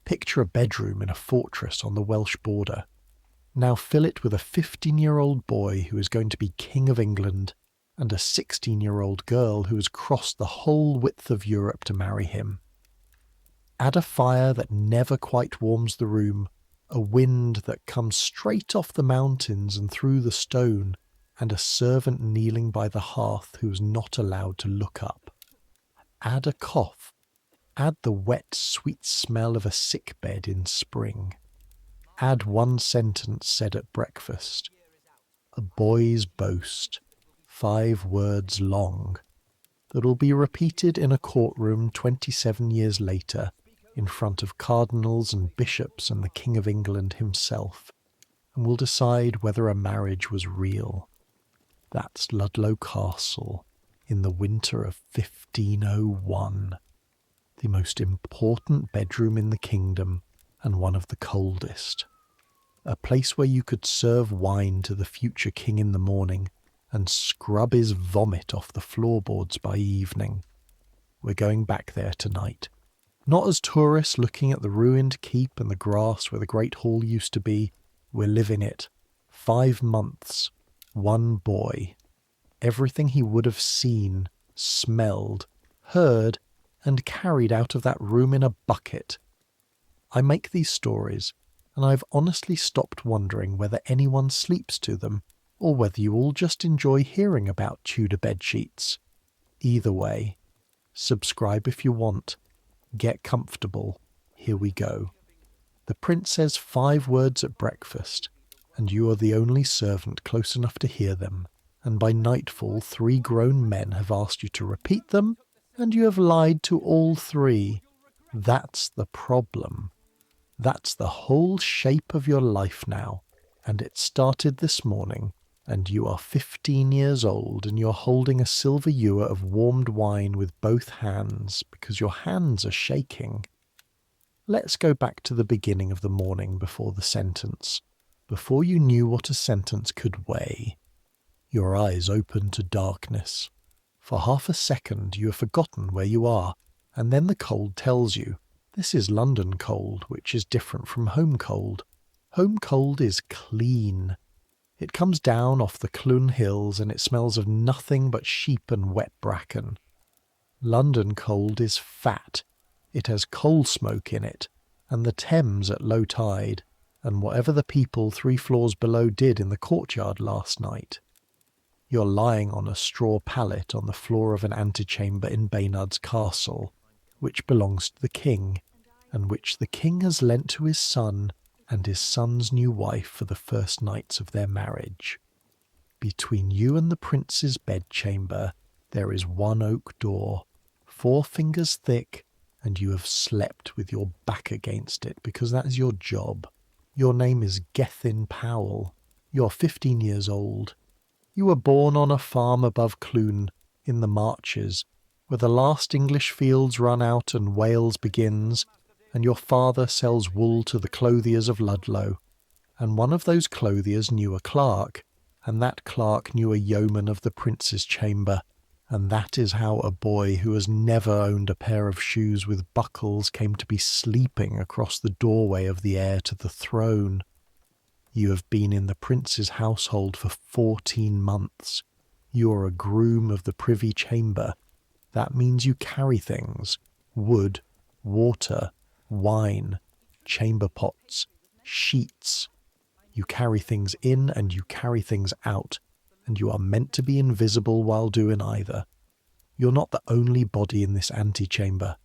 Picture a bedroom in a fortress on the Welsh border. Now fill it with a 15-year-old boy who is going to be King of England and a 16-year-old girl who has crossed the whole width of Europe to marry him. Add a fire that never quite warms the room, a wind that comes straight off the mountains and through the stone, and a servant kneeling by the hearth who is not allowed to look up. Add a cough. Add the wet, sweet smell of a sick bed in spring. Add one sentence said at breakfast. A boy's boast, 5 words long, that'll be repeated in a courtroom 27 years later in front of cardinals and bishops and the King of England himself, and will decide whether a marriage was real. That's Ludlow Castle in the winter of 1501. The most important bedroom in the kingdom and one of the coldest. A place where you could serve wine to the future king in the morning and scrub his vomit off the floorboards by evening. We're going back there tonight. Not as tourists looking at the ruined keep and the grass where the great hall used to be. We're living it. 5 months. One boy. Everything he would have seen, smelled, heard, and carried out of that room in a bucket. I make these stories, and I've honestly stopped wondering whether anyone sleeps to them, or whether you all just enjoy hearing about Tudor bedsheets. Either way, subscribe if you want. Get comfortable. Here we go. The prince says 5 words at breakfast, and you are the only servant close enough to hear them, and by nightfall 3 grown men have asked you to repeat them, and you have lied to all 3. That's the problem. That's the whole shape of your life now, and it started this morning, and you are 15 years old, and you're holding a silver ewer of warmed wine with both hands, because your hands are shaking. Let's go back to the beginning of the morning before the sentence, before you knew what a sentence could weigh. Your eyes open to darkness. For half a second you have forgotten where you are, and then the cold tells you, this is London cold, which is different from home cold. Home cold is clean. It comes down off the Clun Hills and it smells of nothing but sheep and wet bracken. London cold is fat. It has coal smoke in it, and the Thames at low tide, and whatever the people 3 floors below did in the courtyard last night. You're lying on a straw pallet on the floor of an antechamber in Baynard's castle, which belongs to the king, and which the king has lent to his son and his son's new wife for the first nights of their marriage. Between you and the prince's bedchamber there is one oak door, 4 fingers thick, and you have slept with your back against it because that is your job. Your name is Gethin Powell. You're 15 years old. You were born on a farm above Clun, in the Marches, where the last English fields run out and Wales begins, and your father sells wool to the clothiers of Ludlow, and one of those clothiers knew a clerk, and that clerk knew a yeoman of the prince's chamber, and that is how a boy who has never owned a pair of shoes with buckles came to be sleeping across the doorway of the heir to the throne. You have been in the prince's household for 14 months. You are a groom of the privy chamber. That means you carry things: wood, water, wine, chamber pots, sheets. You carry things in and you carry things out, and you are meant to be invisible while doing either. You're not the only body in this antechamber.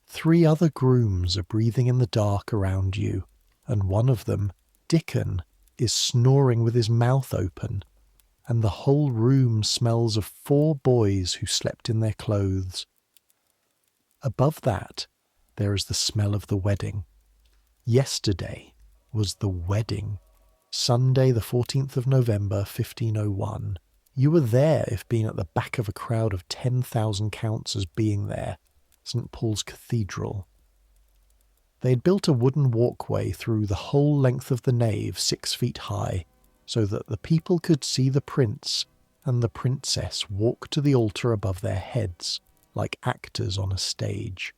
3 other grooms are breathing in the dark around you, and one of them, Dickon, is snoring with his mouth open, and the whole room smells of 4 boys who slept in their clothes. Above that, there is the smell of the wedding. Yesterday was the wedding. Sunday the 14th of November, 1501. You were there if being at the back of a crowd of 10,000 counts as being there. St. Paul's Cathedral. They had built a wooden walkway through the whole length of the nave 6 feet high, so that the people could see the prince and the princess walk to the altar above their heads, like actors on a stage.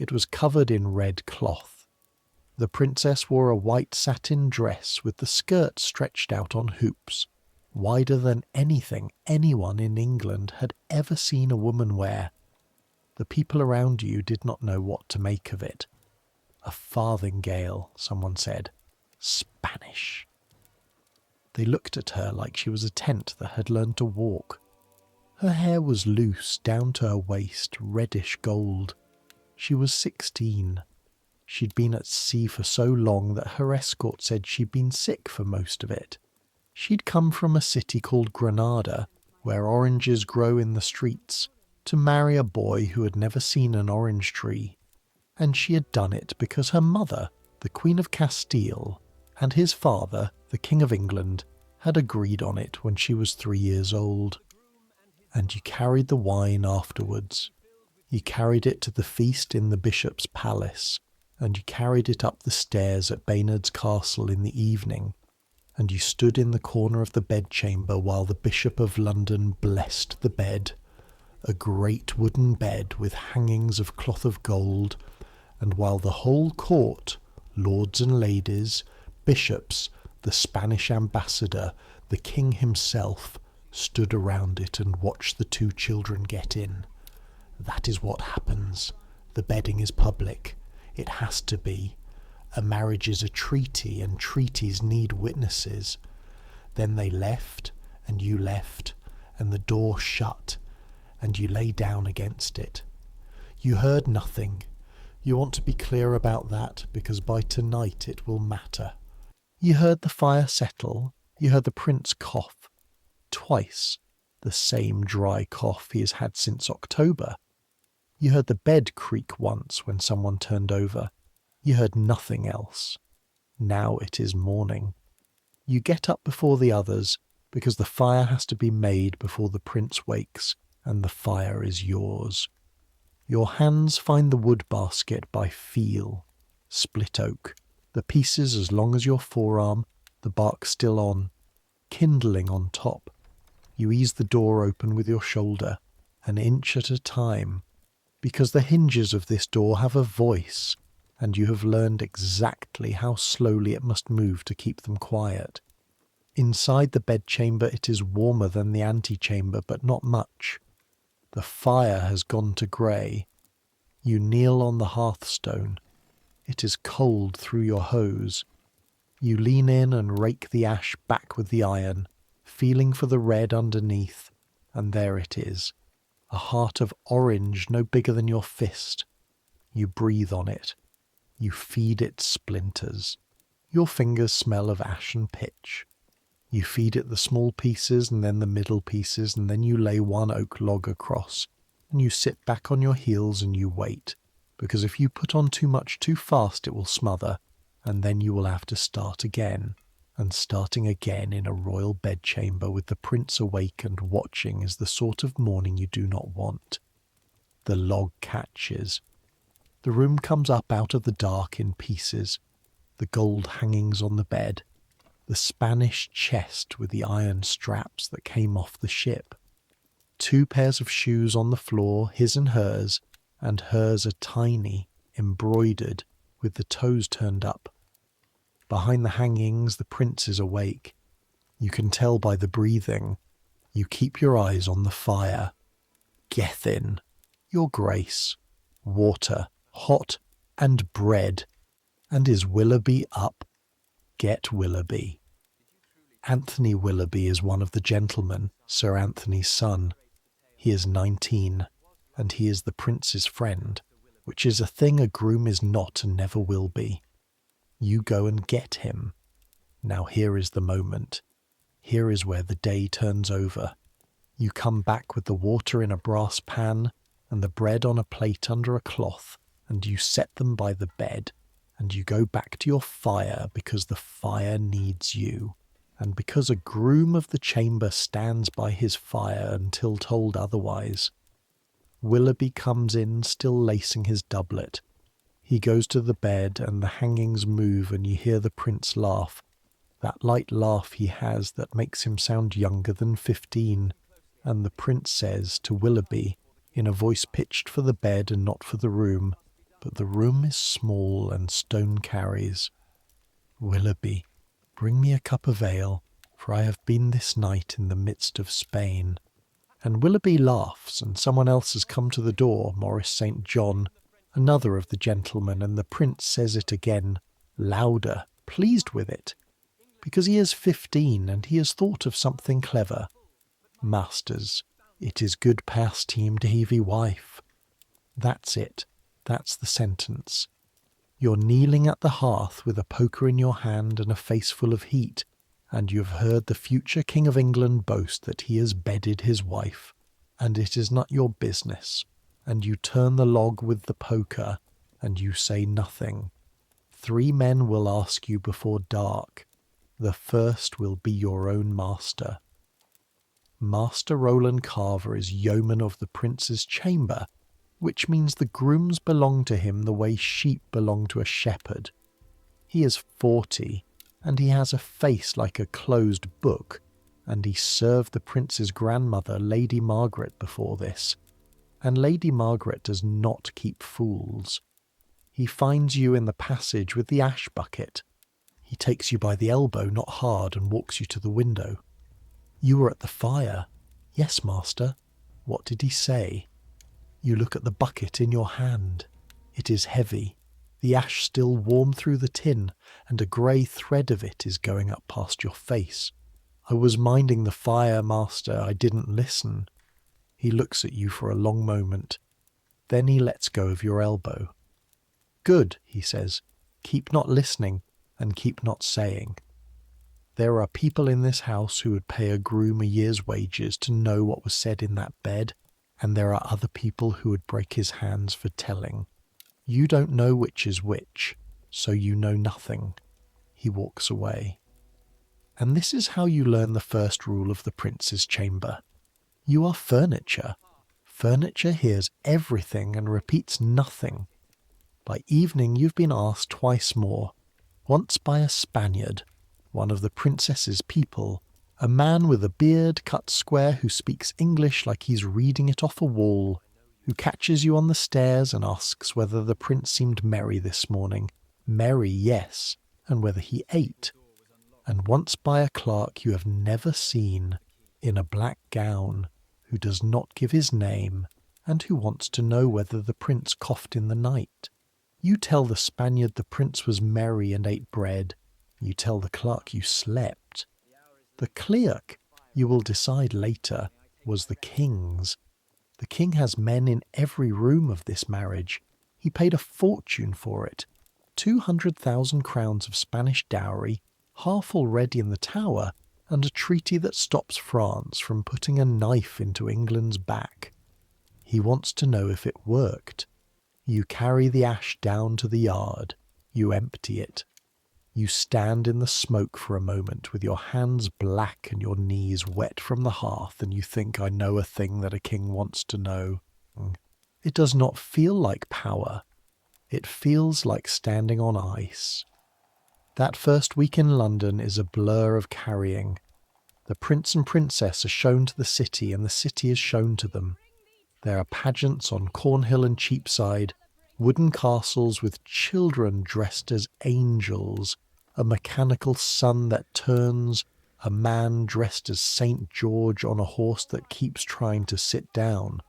It was covered in red cloth. The princess wore a white satin dress with the skirt stretched out on hoops, wider than anything anyone in England had ever seen a woman wear. The people around you did not know what to make of it. A farthingale, someone said. Spanish. They looked at her like she was a tent that had learned to walk. Her hair was loose down to her waist, reddish gold. She was 16. She'd been at sea for so long that her escort said she'd been sick for most of it. She'd come from a city called Granada, where oranges grow in the streets, to marry a boy who had never seen an orange tree. And she had done it because her mother, the Queen of Castile, and his father, the King of England, had agreed on it when she was 3 years old. And you carried the wine afterwards. You carried it to the feast in the bishop's palace, and you carried it up the stairs at Baynard's Castle in the evening, and you stood in the corner of the bedchamber while the Bishop of London blessed the bed, a great wooden bed with hangings of cloth of gold, and while the whole court, lords and ladies, bishops, the Spanish ambassador, the king himself, stood around it and watched the 2 children get in. That is what happens. The bedding is public. It has to be. A marriage is a treaty, and treaties need witnesses. Then they left, and you left, and the door shut, and you lay down against it. You heard nothing. You want to be clear about that, because by tonight it will matter. You heard the fire settle. You heard the prince cough. Twice. The same dry cough he has had since October. You heard the bed creak once when someone turned over. You heard nothing else. Now it is morning. You get up before the others, because the fire has to be made before the prince wakes, and the fire is yours. Your hands find the wood basket by feel. Split oak. The pieces as long as your forearm, the bark still on. Kindling on top. You ease the door open with your shoulder, an inch at a time, because the hinges of this door have a voice, and you have learned exactly how slowly it must move to keep them quiet. Inside the bedchamber it is warmer than the antechamber, but not much. The fire has gone to grey. You kneel on the hearthstone. It is cold through your hose. You lean in and rake the ash back with the iron, feeling for the red underneath, and there it is. A heart of orange no bigger than your fist. You breathe on it. You feed it splinters. Your fingers smell of ash and pitch. You feed it the small pieces and then the middle pieces, and then you lay one oak log across, and you sit back on your heels and you wait, because if you put on too much too fast it will smother, and then you will have to start again. And starting again in a royal bedchamber with the prince awake and watching is the sort of morning you do not want. The log catches. The room comes up out of the dark in pieces, the gold hangings on the bed, the Spanish chest with the iron straps that came off the ship, 2 pairs of shoes on the floor, his and hers are tiny, embroidered, with the toes turned up. Behind the hangings, the prince is awake. You can tell by the breathing. You keep your eyes on the fire. Gethin, your grace, water, hot, and bread. And is Willoughby up? Get Willoughby. Anthony Willoughby is one of the gentlemen, Sir Anthony's son. He is 19, and he is the prince's friend, which is a thing a groom is not and never will be. You go and get him. Now here is the moment. Here is where the day turns over. You come back with the water in a brass pan and the bread on a plate under a cloth, and you set them by the bed, and you go back to your fire because the fire needs you, and because a groom of the chamber stands by his fire until told otherwise. Willoughby comes in still lacing his doublet. He goes to the bed and the hangings move and you hear the prince laugh, that light laugh he has that makes him sound younger than 15, and the prince says to Willoughby, in a voice pitched for the bed and not for the room, but the room is small and stone carries. Willoughby, bring me a cup of ale, for I have been this night in the midst of Spain. And Willoughby laughs, and someone else has come to the door, Maurice St. John, another of the gentlemen, and the prince says it again, louder, pleased with it, because he is 15 and he has thought of something clever. Masters, it is good pastime to have a wife. That's it. That's the sentence. You're kneeling at the hearth with a poker in your hand and a face full of heat, and you have heard the future King of England boast that he has bedded his wife, and it is not your business, and you turn the log with the poker, and you say nothing. 3 men will ask you before dark. The first will be your own master. Master Roland Carver is yeoman of the prince's chamber, which means the grooms belong to him the way sheep belong to a shepherd. He is 40, and he has a face like a closed book, and he served the prince's grandmother, Lady Margaret, before this, and Lady Margaret does not keep fools. He finds you in the passage with the ash bucket. He takes you by the elbow, not hard, and walks you to the window. You were at the fire. Yes, master. What did he say? You look at the bucket in your hand. It is heavy, the ash still warm through the tin, and a grey thread of it is going up past your face. I was minding the fire, master, I didn't listen. He looks at you for a long moment. Then he lets go of your elbow. Good, he says. Keep not listening, and keep not saying. There are people in this house who would pay a groom a year's wages to know what was said in that bed, and there are other people who would break his hands for telling. You don't know which is which, so you know nothing. He walks away. And this is how you learn the first rule of the prince's chamber. You are furniture. Furniture hears everything and repeats nothing. By evening you've been asked twice more, once by a Spaniard, one of the princess's people, a man with a beard cut square who speaks English like he's reading it off a wall, who catches you on the stairs and asks whether the prince seemed merry this morning. Merry, yes, and whether he ate. And once by a clerk you have never seen, in a black gown, who does not give his name, and who wants to know whether the prince coughed in the night. You tell the Spaniard the prince was merry and ate bread. You tell the clerk you slept. The clerk, you will decide later, was the king's. The king has men in every room of this marriage. He paid a fortune for it. 200,000 crowns of Spanish dowry, half already in the Tower, and a treaty that stops France from putting a knife into England's back. He wants to know if it worked. You carry the ash down to the yard. You empty it. You stand in the smoke for a moment with your hands black and your knees wet from the hearth, and you think, I know a thing that a king wants to know. It does not feel like power. It feels like standing on ice. That first week in London is a blur of carrying. The prince and princess are shown to the city, and the city is shown to them. There are pageants on Cornhill and Cheapside, wooden castles with children dressed as angels, a mechanical sun that turns, a man dressed as St. George on a horse that keeps trying to sit down.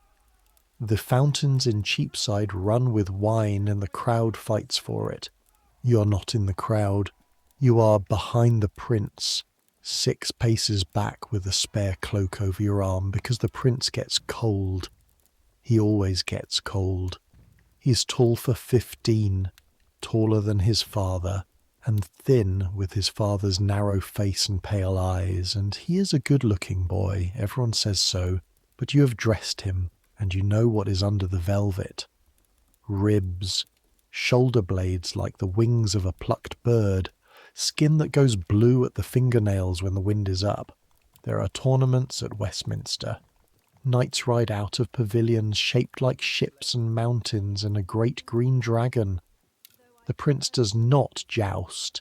The fountains in Cheapside run with wine and the crowd fights for it. You're not in the crowd. You are behind the prince, 6 paces back with a spare cloak over your arm because the prince gets cold. He always gets cold. He's tall for 15, taller than his father, and thin with his father's narrow face and pale eyes, and he is a good-looking boy, everyone says so, but you have dressed him, and you know what is under the velvet. Ribs, shoulder blades like the wings of a plucked bird, skin that goes blue at the fingernails when the wind is up. There are tournaments at Westminster. Knights ride out of pavilions shaped like ships and mountains and a great green dragon. The prince does not joust.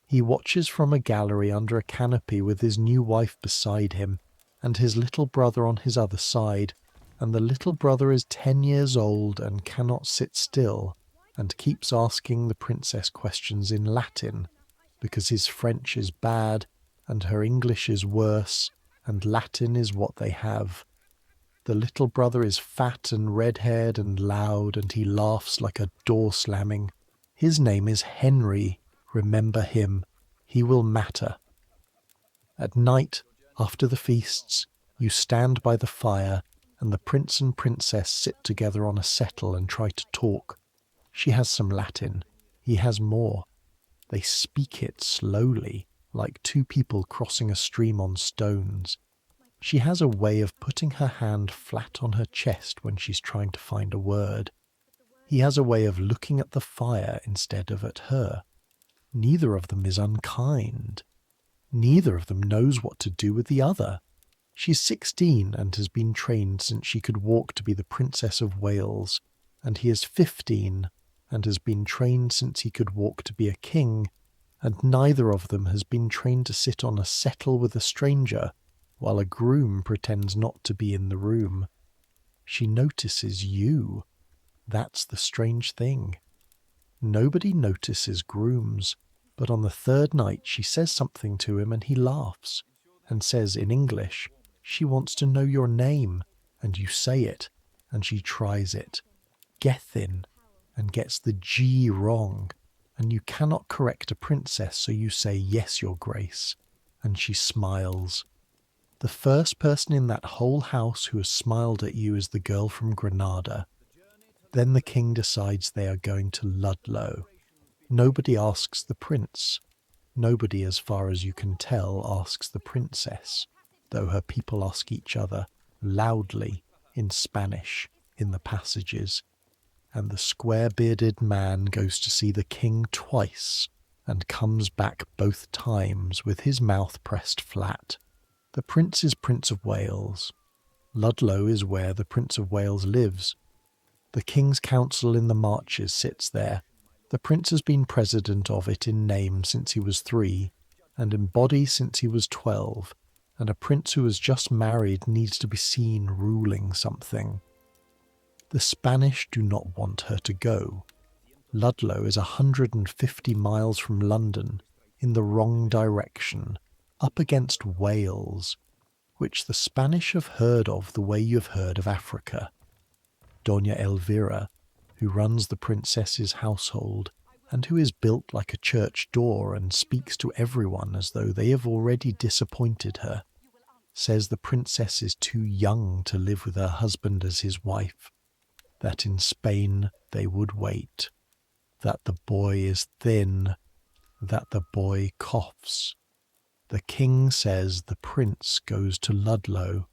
He watches from a gallery under a canopy with his new wife beside him and his little brother on his other side, and the little brother is 10 years old and cannot sit still. and keeps asking the princess questions in Latin, because his French is bad and her English is worse, and Latin is what they have. The little brother is fat and red-haired and loud, and he laughs like a door slamming. His name is Henry. Remember him. He will matter. At night, after the feasts, you stand by the fire, and the prince and princess sit together on a settle and try to talk. She has some Latin. He has more. They speak it slowly, like two people crossing a stream on stones. She has a way of putting her hand flat on her chest when she's trying to find a word. He has a way of looking at the fire instead of at her. Neither of them is unkind. Neither of them knows what to do with the other. She's 16 and has been trained since she could walk to be the Princess of Wales, and he is 15 and has been trained since he could walk to be a king, and neither of them has been trained to sit on a settle with a stranger while a groom pretends not to be in the room. She notices you. That's the strange thing. Nobody notices grooms, but on the third night she says something to him and he laughs, and says in English, she wants to know your name, and you say it, and she tries it. Gethin, and gets the G wrong, and you cannot correct a princess, so you say, yes, your grace, and she smiles. The first person in that whole house who has smiled at you is the girl from Granada. Then the king decides they are going to Ludlow. Nobody asks the prince. Nobody, as far as you can tell, asks the princess, though her people ask each other, loudly, in Spanish, in the passages. And the square-bearded man goes to see the king twice, and comes back both times with his mouth pressed flat. The prince is Prince of Wales. Ludlow is where the Prince of Wales lives. The King's Council in the Marches sits there. The prince has been president of it in name since he was 3, and in body since he was 12, and a prince who has just married needs to be seen ruling something. The Spanish do not want her to go. Ludlow is 150 miles from London, in the wrong direction, up against Wales, which the Spanish have heard of the way you've heard of Africa. Doña Elvira, who runs the princess's household, and who is built like a church door and speaks to everyone as though they have already disappointed her, says the princess is too young to live with her husband as his wife, that in Spain they would wait, that the boy is thin, that the boy coughs. The king says the prince goes to Ludlow.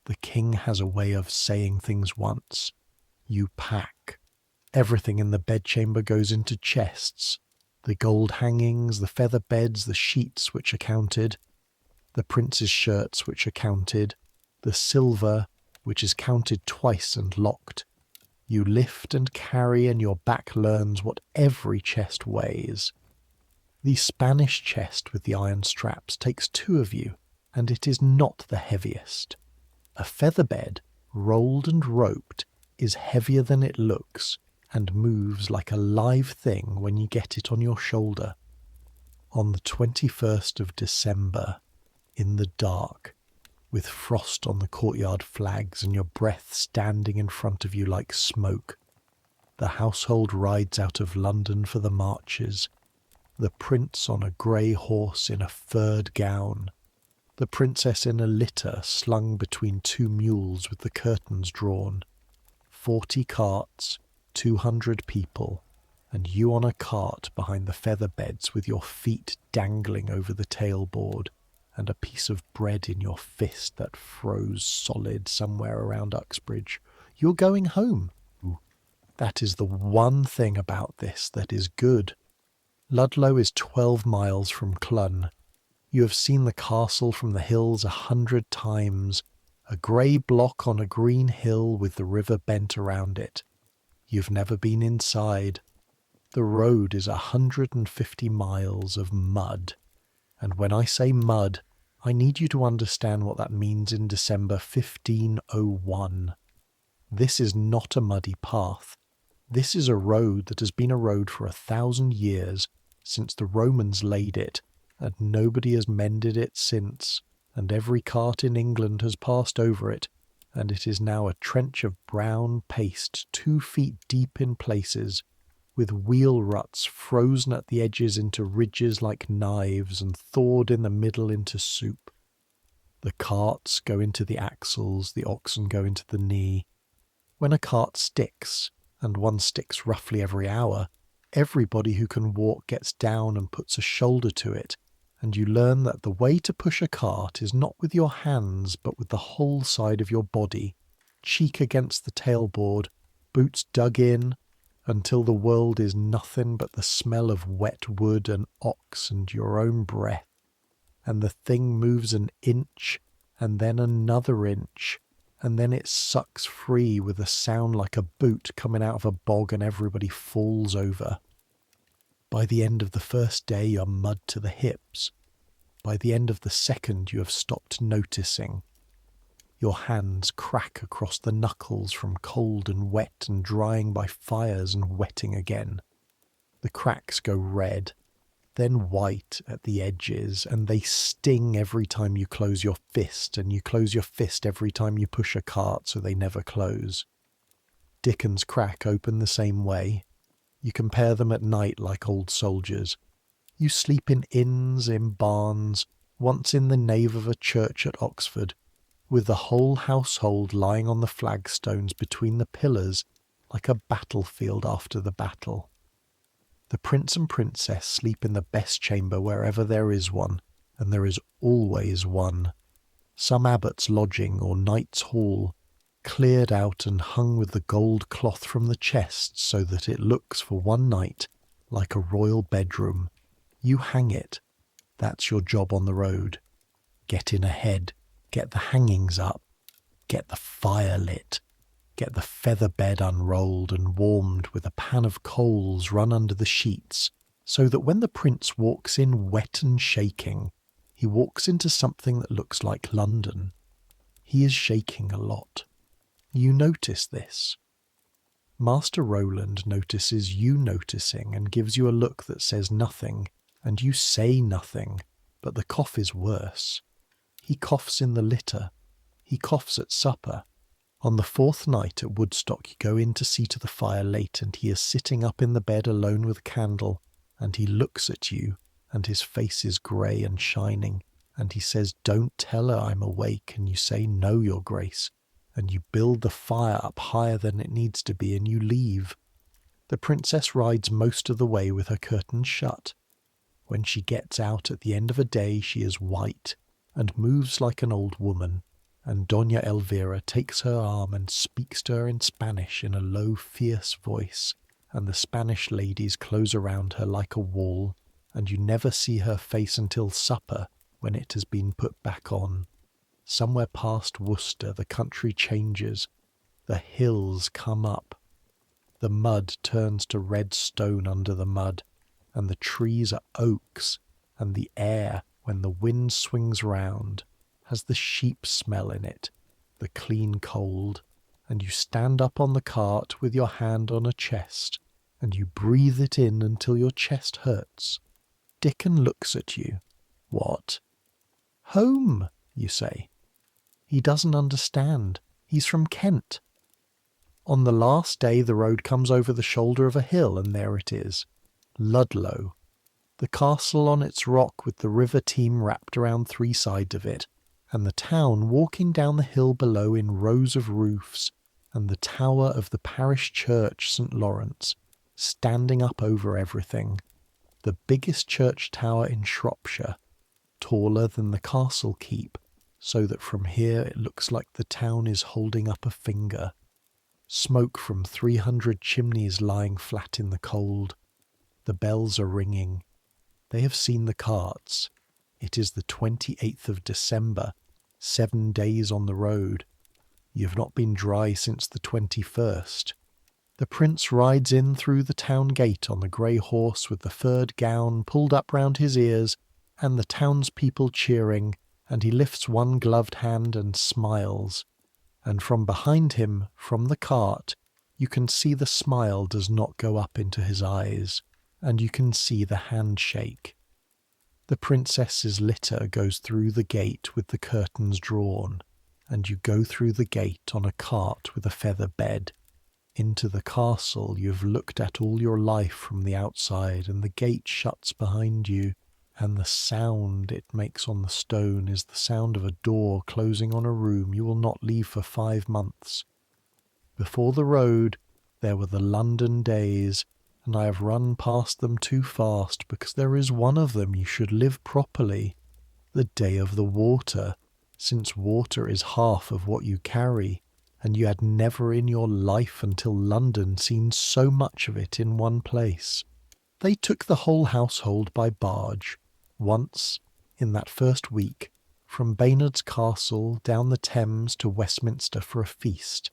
The king has a way of saying things once. You pack. Everything in the bedchamber goes into chests. The gold hangings, the feather beds, the sheets which are counted, the prince's shirts which are counted, the silver which is counted twice and locked. You lift and carry, and your back learns what every chest weighs. The Spanish chest with the iron straps takes 2 of you, and it is not the heaviest. A feather bed, rolled and roped, is heavier than it looks, and moves like a live thing when you get it on your shoulder. On the 21st of December, in the dark, with frost on the courtyard flags and your breath standing in front of you like smoke, the household rides out of London for the marches, the prince on a grey horse in a furred gown, the princess in a litter slung between 2 mules with the curtains drawn, 40 carts, 200 people, and you on a cart behind the feather beds with your feet dangling over the tailboard, and a piece of bread in your fist that froze solid somewhere around Uxbridge. You're going home. That is the one thing about this that is good. Ludlow is 12 miles from Clun. You have seen the castle from the hills 100 times, a grey block on a green hill with the river bent around it. You've never been inside. The road is 150 miles of mud. And when I say mud, I need you to understand what that means in December 1501. This is not a muddy path. This is a road that has been a road for 1,000 years since the Romans laid it, and nobody has mended it since, and every cart in England has passed over it, and it is now a trench of brown paste 2 feet deep in places, with wheel ruts frozen at the edges into ridges like knives and thawed in the middle into soup. The carts go into the axles, the oxen go into the knee. When a cart sticks, and one sticks roughly every hour, everybody who can walk gets down and puts a shoulder to it, and you learn that the way to push a cart is not with your hands but with the whole side of your body, cheek against the tailboard, boots dug in, until the world is nothing but the smell of wet wood and ox and your own breath, and the thing moves an inch, and then another inch, and then it sucks free with a sound like a boot coming out of a bog, and everybody falls over. By the end of the first day you're mud to the hips. By the end of the second you have stopped noticing. Your hands crack across the knuckles from cold and wet and drying by fires and wetting again. The cracks go red, then white at the edges, and they sting every time you close your fist, and you close your fist every time you push a cart, so they never close. Dickens crack open the same way. You compare them at night like old soldiers. You sleep in inns, in barns, once in the nave of a church at Oxford, with the whole household lying on the flagstones between the pillars like a battlefield after the battle. The prince and princess sleep in the best chamber wherever there is one, and there is always one. Some abbot's lodging or knight's hall, cleared out and hung with the gold cloth from the chests so that it looks for one night like a royal bedroom. You hang it. That's your job on the road. Get in ahead. Get the hangings up. Get the fire lit. Get the feather bed unrolled and warmed with a pan of coals run under the sheets, so that when the prince walks in wet and shaking, he walks into something that looks like London. He is shaking a lot. You notice this. Master Roland notices you noticing and gives you a look that says nothing, and you say nothing, but the cough is worse. He coughs in the litter. He coughs at supper. On the 4th night at Woodstock you go in to see to the fire late, and he is sitting up in the bed alone with a candle, and he looks at you, and his face is grey and shining, and he says, "Don't tell her I'm awake," and you say, "No, your grace," and you build the fire up higher than it needs to be, and you leave. The princess rides most of the way with her curtains shut. When she gets out at the end of a day she is white, and moves like an old woman, and Doña Elvira takes her arm and speaks to her in Spanish in a low, fierce voice, and the Spanish ladies close around her like a wall, and you never see her face until supper, when it has been put back on. Somewhere past Worcester the country changes. The hills come up. The mud turns to red stone under the mud, and the trees are oaks, and the air, when the wind swings round, has the sheep smell in it, the clean cold, and you stand up on the cart with your hand on a chest, and you breathe it in until your chest hurts. Dickon looks at you. "What?" "Home," you say. He doesn't understand. He's from Kent. On the last day the road comes over the shoulder of a hill, and there it is. Ludlow. The castle on its rock with the river Teme wrapped around 3 sides of it, and the town walking down the hill below in rows of roofs, and the tower of the parish church St. Lawrence, standing up over everything. The biggest church tower in Shropshire, taller than the castle keep, so that from here it looks like the town is holding up a finger. Smoke from 300 chimneys lying flat in the cold. The bells are ringing. They have seen the carts. It is the 28th of December, 7 days on the road. You have not been dry since the 21st. The prince rides in through the town gate on the grey horse with the furred gown pulled up round his ears, and the townspeople cheering, and he lifts one gloved hand and smiles. And from behind him, from the cart, You can see the smile does not go up into his eyes, and you can see the handshake. The princess's litter goes through the gate with the curtains drawn, and you go through the gate on a cart with a feather bed. Into the castle you've looked at all your life from the outside, and the gate shuts behind you, and the sound it makes on the stone is the sound of a door closing on a room you will not leave for 5 months. Before the road there were the London days, and I have run past them too fast, because there is one of them you should live properly, the day of the water, since water is half of what you carry, and you had never in your life until London seen so much of it in one place. They took the whole household by barge, once, in that first week, from Baynard's Castle down the Thames to Westminster for a feast.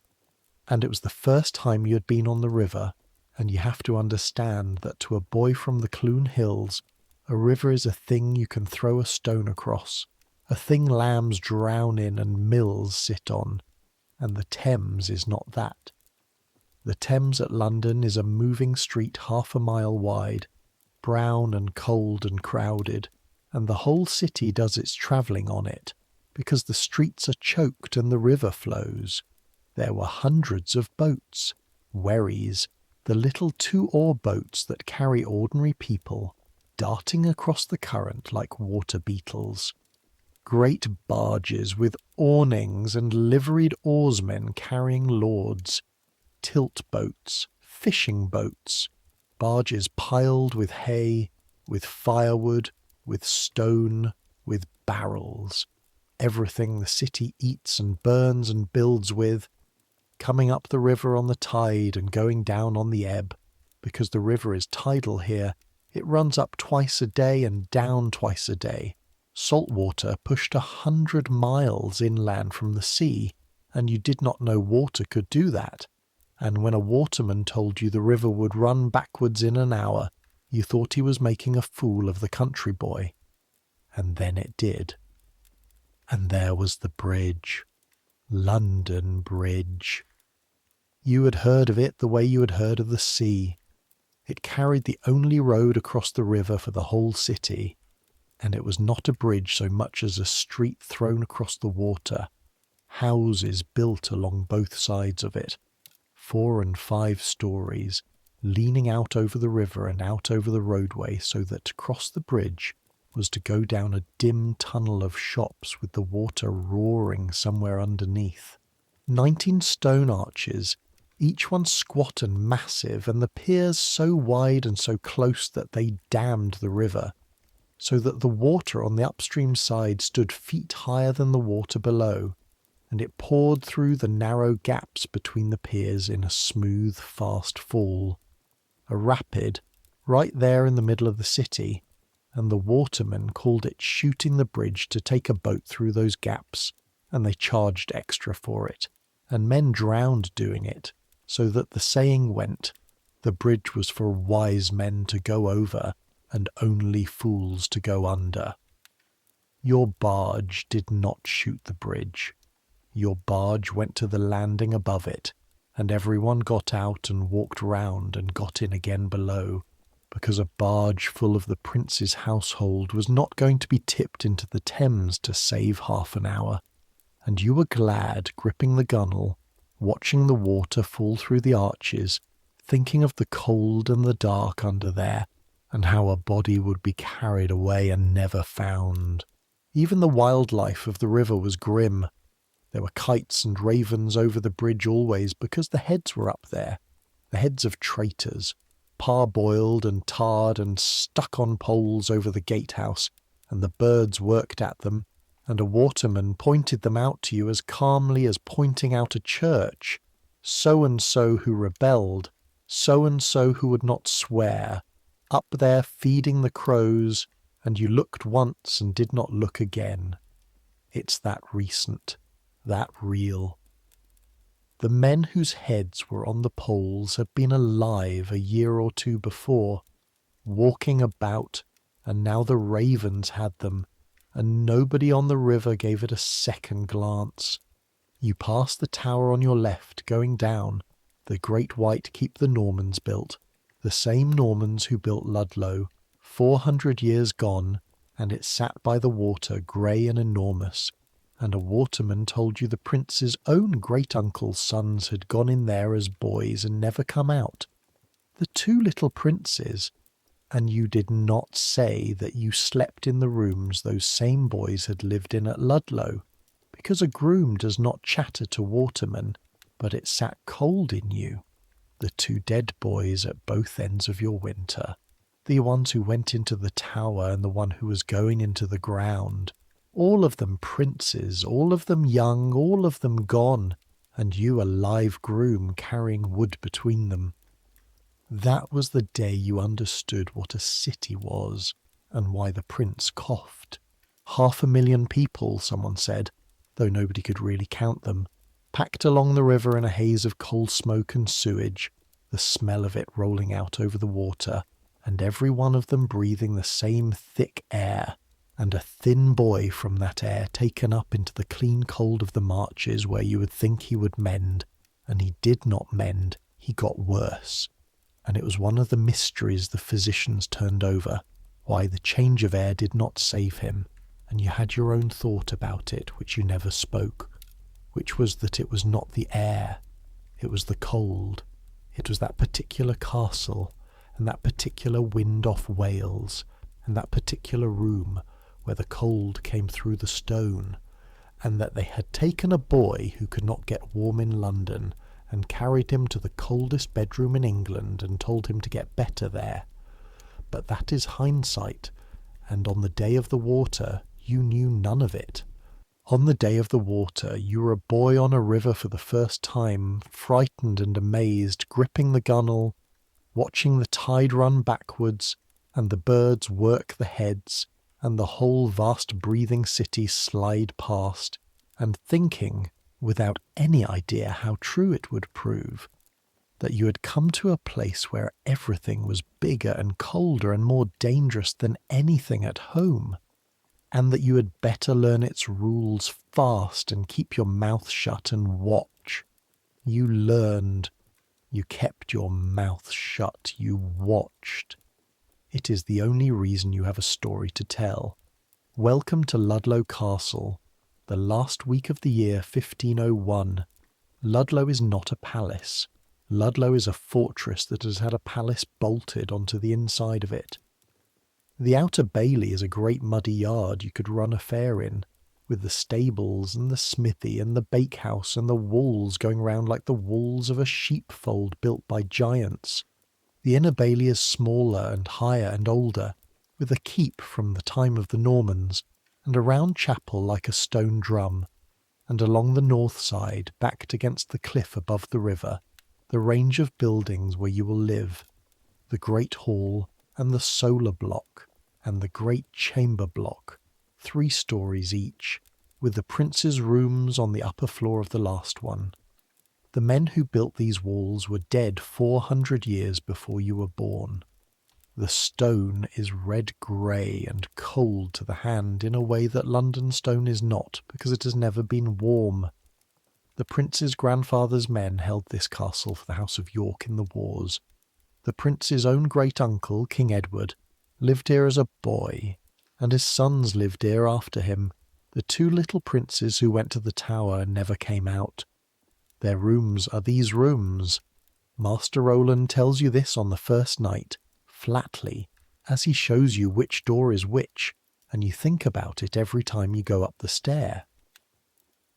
And it was the first time you had been on the river, and you have to understand that to a boy from the Clune Hills, a river is a thing you can throw a stone across, a thing lambs drown in and mills sit on, and the Thames is not that. The Thames at London is a moving street 1/2 a mile wide, brown and cold and crowded, and the whole city does its travelling on it, because the streets are choked and the river flows. There were hundreds of boats, wherries, the little 2-oar boats that carry ordinary people, darting across the current like water beetles. Great barges with awnings and liveried oarsmen carrying lords, tilt boats, fishing boats, barges piled with hay, with firewood, with stone, with barrels, everything the city eats and burns and builds with, coming up the river on the tide and going down on the ebb, because the river is tidal here. It runs up twice a day and down twice a day. Salt water pushed 100 miles inland from the sea, and you did not know water could do that. And when a waterman told you the river would run backwards in an hour, you thought he was making a fool of the country boy. And then it did. And there was the bridge. London Bridge. You had heard of it the way you had heard of the sea. It carried the only road across the river for the whole city, and it was not a bridge so much as a street thrown across the water, houses built along both sides of it, 4 and 5 stories, leaning out over the river and out over the roadway, so that to cross the bridge was to go down a dim tunnel of shops with the water roaring somewhere underneath. 19 stone arches, each one squat and massive, and the piers so wide and so close that they dammed the river, so that the water on the upstream side stood feet higher than the water below, and it poured through the narrow gaps between the piers in a smooth, fast fall. A rapid, right there in the middle of the city, and the watermen called it shooting the bridge to take a boat through those gaps, and they charged extra for it, and men drowned doing it, so that the saying went, the bridge was for wise men to go over, and only fools to go under. Your barge did not shoot the bridge. Your barge went to the landing above it, and everyone got out and walked round and got in again below, because a barge full of the prince's household was not going to be tipped into the Thames to save half an hour, and you were glad, gripping the gunwale, watching the water fall through the arches, thinking of the cold and the dark under there, and how a body would be carried away and never found. Even the wildlife of the river was grim. There were kites and ravens over the bridge always, because the heads were up there, the heads of traitors, parboiled and tarred and stuck on poles over the gatehouse, and the birds worked at them, and a waterman pointed them out to you as calmly as pointing out a church. So-and-so who rebelled, so-and-so who would not swear, up there feeding the crows, and you looked once and did not look again. It's that recent, that real. The men whose heads were on the poles had been alive a year or 2 before, walking about, and now the ravens had them, and nobody on the river gave it a second glance. You passed the tower on your left, going down, The great white keep the Normans built, the same Normans who built Ludlow, 400 years gone, and it sat by the water grey and enormous, and a waterman told you the prince's own great-uncle's sons had gone in there as boys and never come out. The two little princes, and you did not say that you slept in the rooms those same boys had lived in at Ludlow, because a groom does not chatter to watermen, but it sat cold in you. The two dead boys at both ends of your winter, the ones who went into the tower and the one who was going into the ground, all of them princes, all of them young, all of them gone, and you a live groom carrying wood between them. That was the day you understood what a city was, and why the prince coughed. 500,000 people, someone said, though nobody could really count them, packed along the river in a haze of coal smoke and sewage, the smell of it rolling out over the water, and every one of them breathing the same thick air, and a thin boy from that air taken up into the clean cold of the marches where you would think he would mend, and he did not mend, he got worse. And it was one of the mysteries the physicians turned over, why the change of air did not save him, and you had your own thought about it which you never spoke, which was that it was not the air, it was the cold, it was that particular castle, and that particular wind off Wales, and that particular room where the cold came through the stone, and that they had taken a boy who could not get warm in London, and carried him to the coldest bedroom in England and told him to get better there. But that is hindsight, and on the day of the water you knew none of it. On the day of the water you were a boy on a river for the first time, frightened and amazed, gripping the gunwale, watching the tide run backwards, and the birds work the heads, and the whole vast breathing city slide past, and thinking, without any idea how true it would prove, that you had come to a place where everything was bigger and colder and more dangerous than anything at home, and that you had better learn its rules fast and keep your mouth shut and watch. You learned. You kept your mouth shut. You watched. It is the only reason you have a story to tell. Welcome to Ludlow Castle. The last week of the year 1501. Ludlow is not a palace. Ludlow is a fortress that has had a palace bolted onto the inside of it. The outer bailey is a great muddy yard you could run a fair in, with the stables and the smithy and the bakehouse and the walls going round like the walls of a sheepfold built by giants. The inner bailey is smaller and higher and older, with a keep from the time of the Normans, and a round chapel like a stone drum, and along the north side, backed against the cliff above the river, the range of buildings where you will live, the great hall, and the solar block, and the great chamber block, 3 stories each, with the prince's rooms on the upper floor of the last one. The men who built these walls were dead 400 years before you were born. The stone is red-grey and cold to the hand in a way that London stone is not, because it has never been warm. The prince's grandfather's men held this castle for the House of York in the wars. The prince's own great-uncle, King Edward, lived here as a boy, and his sons lived here after him, the 2 little princes who went to the tower and never came out. Their rooms are these rooms. Master Roland tells you this on the first night, flatly, as he shows you which door is which, and you think about it every time you go up the stair.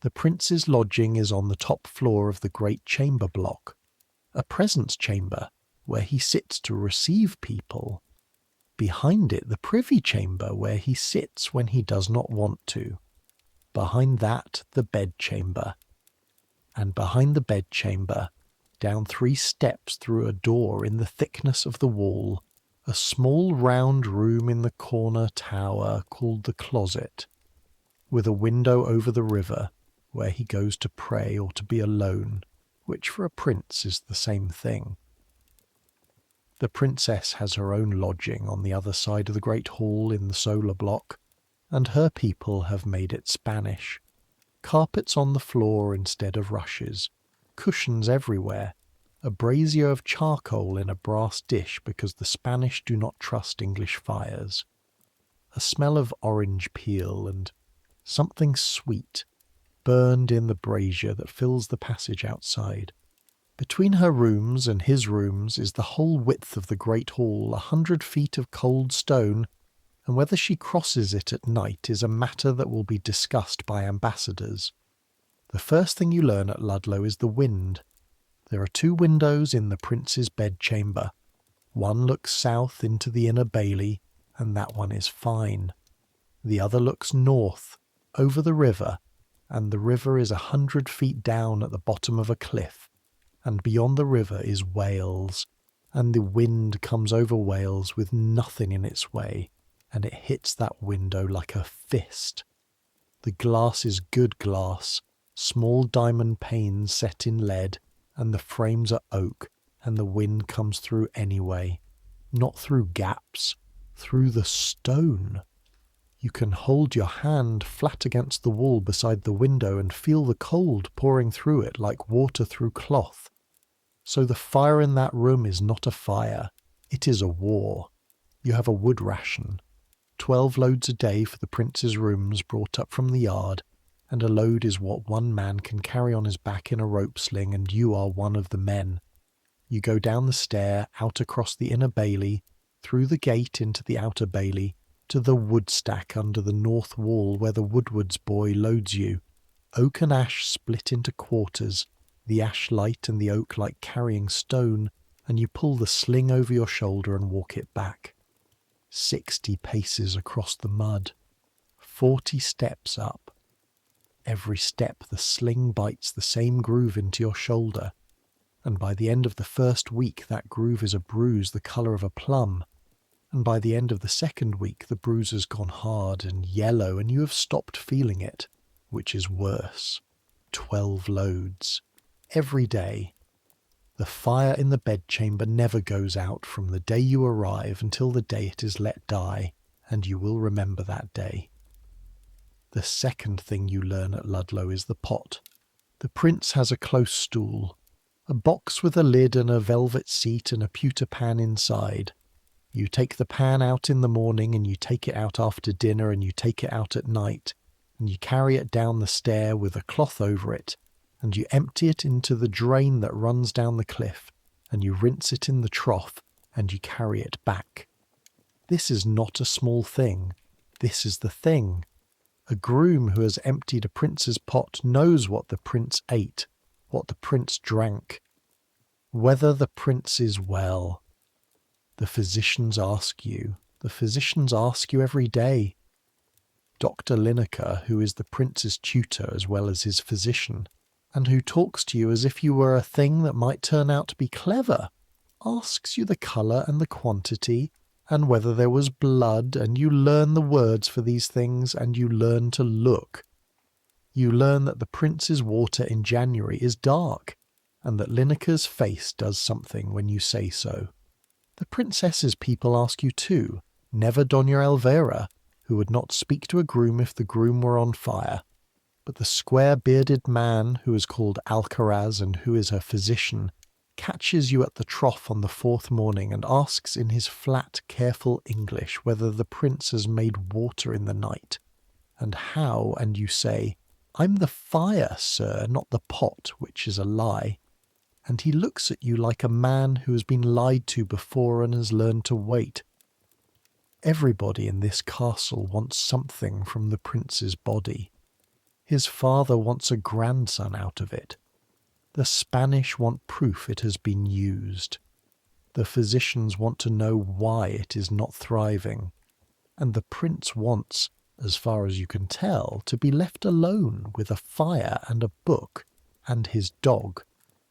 The prince's lodging is on the top floor of the great chamber block, a presence chamber where he sits to receive people. Behind it the privy chamber where he sits when he does not want to. Behind that the bedchamber. And behind the bedchamber, down 3 steps through a door in the thickness of the wall, a small round room in the corner tower called the closet, with a window over the river where he goes to pray or to be alone, which for a prince is the same thing. The princess has her own lodging on the other side of the great hall in the solar block, and her people have made it Spanish. Carpets on the floor instead of rushes, cushions everywhere, a brazier of charcoal in a brass dish because the Spanish do not trust English fires, a smell of orange peel and something sweet burned in the brazier that fills the passage outside. Between her rooms and his rooms is the whole width of the great hall, 100 feet of cold stone, and whether she crosses it at night is a matter that will be discussed by ambassadors. The first thing you learn at Ludlow is the wind. There are 2 windows in the prince's bedchamber. One looks south into the inner bailey, and that one is fine. The other looks north, over the river, and the river is 100 feet down at the bottom of a cliff, and beyond the river is Wales, and the wind comes over Wales with nothing in its way, and it hits that window like a fist. The glass is good glass, small diamond panes set in lead, and the frames are oak, and the wind comes through anyway, not through gaps, through the stone. You can hold your hand flat against the wall beside the window and feel the cold pouring through it like water through cloth. So the fire in that room is not a fire, it is a war. You have a wood ration, 12 loads a day for the prince's rooms brought up from the yard, and a load is what one man can carry on his back in a rope sling, and you are one of the men. You go down the stair, out across the inner bailey, through the gate into the outer bailey, to the wood stack under the north wall where the woodward's boy loads you. Oak and ash split into quarters, the ash light and the oak like carrying stone, and you pull the sling over your shoulder and walk it back. 60 paces across the mud, 40 steps up. Every step the sling bites the same groove into your shoulder, and by the end of the first week that groove is a bruise the colour of a plum, and by the end of the second week the bruise has gone hard and yellow and you have stopped feeling it, which is worse. 12 loads. Every day. The fire in the bedchamber never goes out from the day you arrive until the day it is let die, and you will remember that day. The second thing you learn at Ludlow is the pot. The prince has a close stool, a box with a lid and a velvet seat and a pewter pan inside. You take the pan out in the morning and you take it out after dinner and you take it out at night, and you carry it down the stair with a cloth over it, and you empty it into the drain that runs down the cliff, and you rinse it in the trough, and you carry it back. This is not a small thing. This is the thing. A groom who has emptied a prince's pot knows what the prince ate, what the prince drank, whether the prince is well. The physicians ask you. The physicians ask you every day. Dr. Lineker, who is the prince's tutor as well as his physician, and who talks to you as if you were a thing that might turn out to be clever, asks you the colour and the quantity, and whether there was blood, and you learn the words for these things, and you learn to look. You learn that the prince's water in January is dark, and that Lineker's face does something when you say so. The princess's people ask you too, never Dona Elvira, who would not speak to a groom if the groom were on fire, but the square-bearded man who is called Alcaraz and who is her physician catches you at the trough on the 4th morning and asks in his flat, careful English whether the prince has made water in the night, and how, and you say, "I'm the fire, sir, not the pot," which is a lie. And he looks at you like a man who has been lied to before and has learned to wait. Everybody in this castle wants something from the prince's body. His father wants a grandson out of it. The Spanish want proof it has been used. The physicians want to know why it is not thriving. And the prince wants, as far as you can tell, to be left alone with a fire and a book and his dog,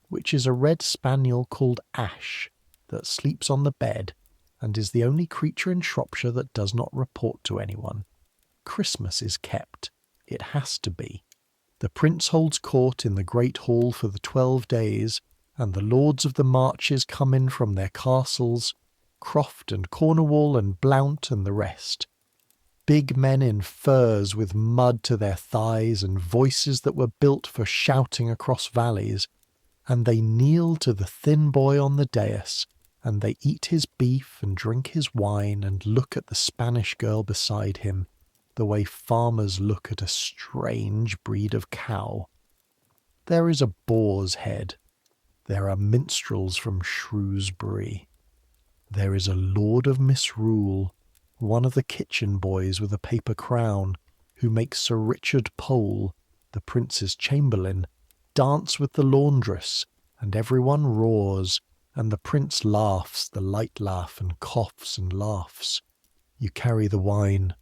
which is a red spaniel called Ash, that sleeps on the bed and is the only creature in Shropshire that does not report to anyone. Christmas is kept. It has to be. The prince holds court in the great hall for the 12 days, and the lords of the marches come in from their castles, Croft and Cornwall and Blount and the rest. Big men in furs with mud to their thighs and voices that were built for shouting across valleys, and they kneel to the thin boy on the dais, and they eat his beef and drink his wine and look at the Spanish girl beside him, the way farmers look at a strange breed of cow. There is a boar's head. There are minstrels from Shrewsbury. There is a lord of misrule, one of the kitchen boys with a paper crown, who makes Sir Richard Pole, the prince's chamberlain, dance with the laundress, and everyone roars, and the prince laughs the light laugh and coughs and laughs. You carry the wine.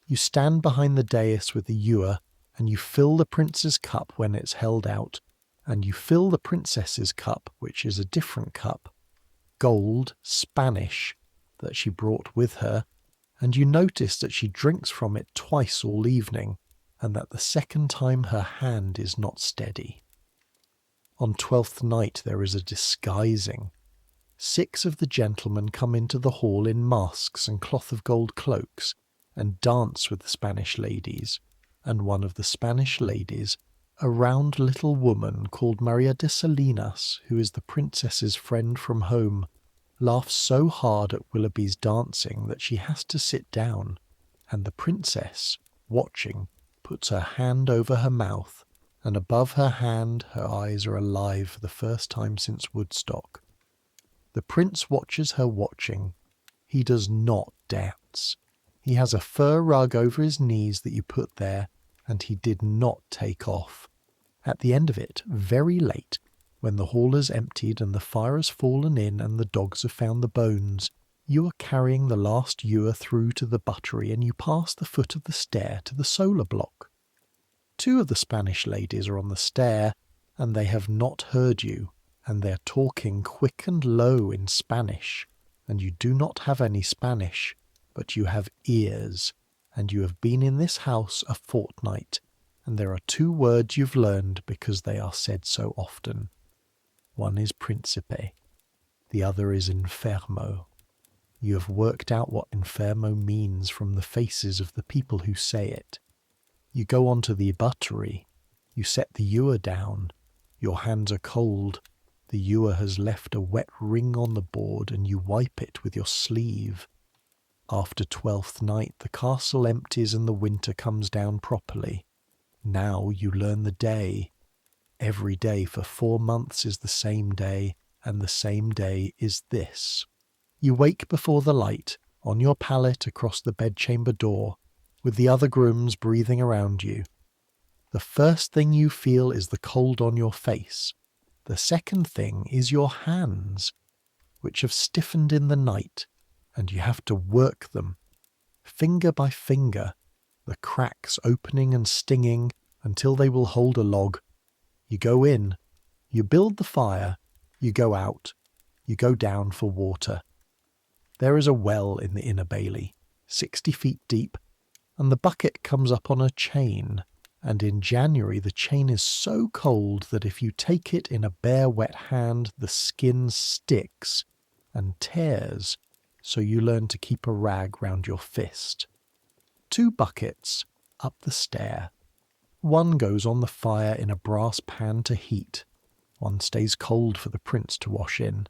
You stand behind the dais with the ewer, and you fill the prince's cup when it's held out, and you fill the princess's cup, which is a different cup, gold, Spanish, that she brought with her, and you notice that she drinks from it twice all evening, and that the second time her hand is not steady. On 12th night there is a disguising. 6 of the gentlemen come into the hall in masks and cloth of gold cloaks, and dance with the Spanish ladies, and one of the Spanish ladies, a round little woman called Maria de Salinas, who is the princess's friend from home, laughs so hard at Willoughby's dancing that she has to sit down, and the princess, watching, puts her hand over her mouth, and above her hand her eyes are alive for the first time since Woodstock. The prince watches her watching. He does not dance. He has a fur rug over his knees that you put there, and he did not take off. At the end of it, very late, when the hall is emptied and the fire has fallen in and the dogs have found the bones, you are carrying the last ewer through to the buttery, and you pass the foot of the stair to the solar block. 2 of the Spanish ladies are on the stair, and they have not heard you, and they are talking quick and low in Spanish, and you do not have any Spanish, but you have ears, and you have been in this house a fortnight, and there are 2 words you've learned because they are said so often. One is principe, the other is infermo. You have worked out what infermo means from the faces of the people who say it. You go on to the buttery, you set the ewer down, your hands are cold, the ewer has left a wet ring on the board and you wipe it with your sleeve. After 12th night the castle empties and the winter comes down properly. Now you learn the day. Every day for 4 months is the same day, and the same day is this. You wake before the light, on your pallet across the bedchamber door, with the other grooms breathing around you. The first thing you feel is the cold on your face. The second thing is your hands, which have stiffened in the night, and you have to work them, finger by finger, the cracks opening and stinging until they will hold a log. You go in, you build the fire, you go out, you go down for water. There is a well in the Inner Bailey, 60 feet deep, and the bucket comes up on a chain, and in January the chain is so cold that if you take it in a bare wet hand the skin sticks and tears, so you learn to keep a rag round your fist. 2 buckets up the stair. One goes on the fire in a brass pan to heat. One stays cold for the prince to wash in,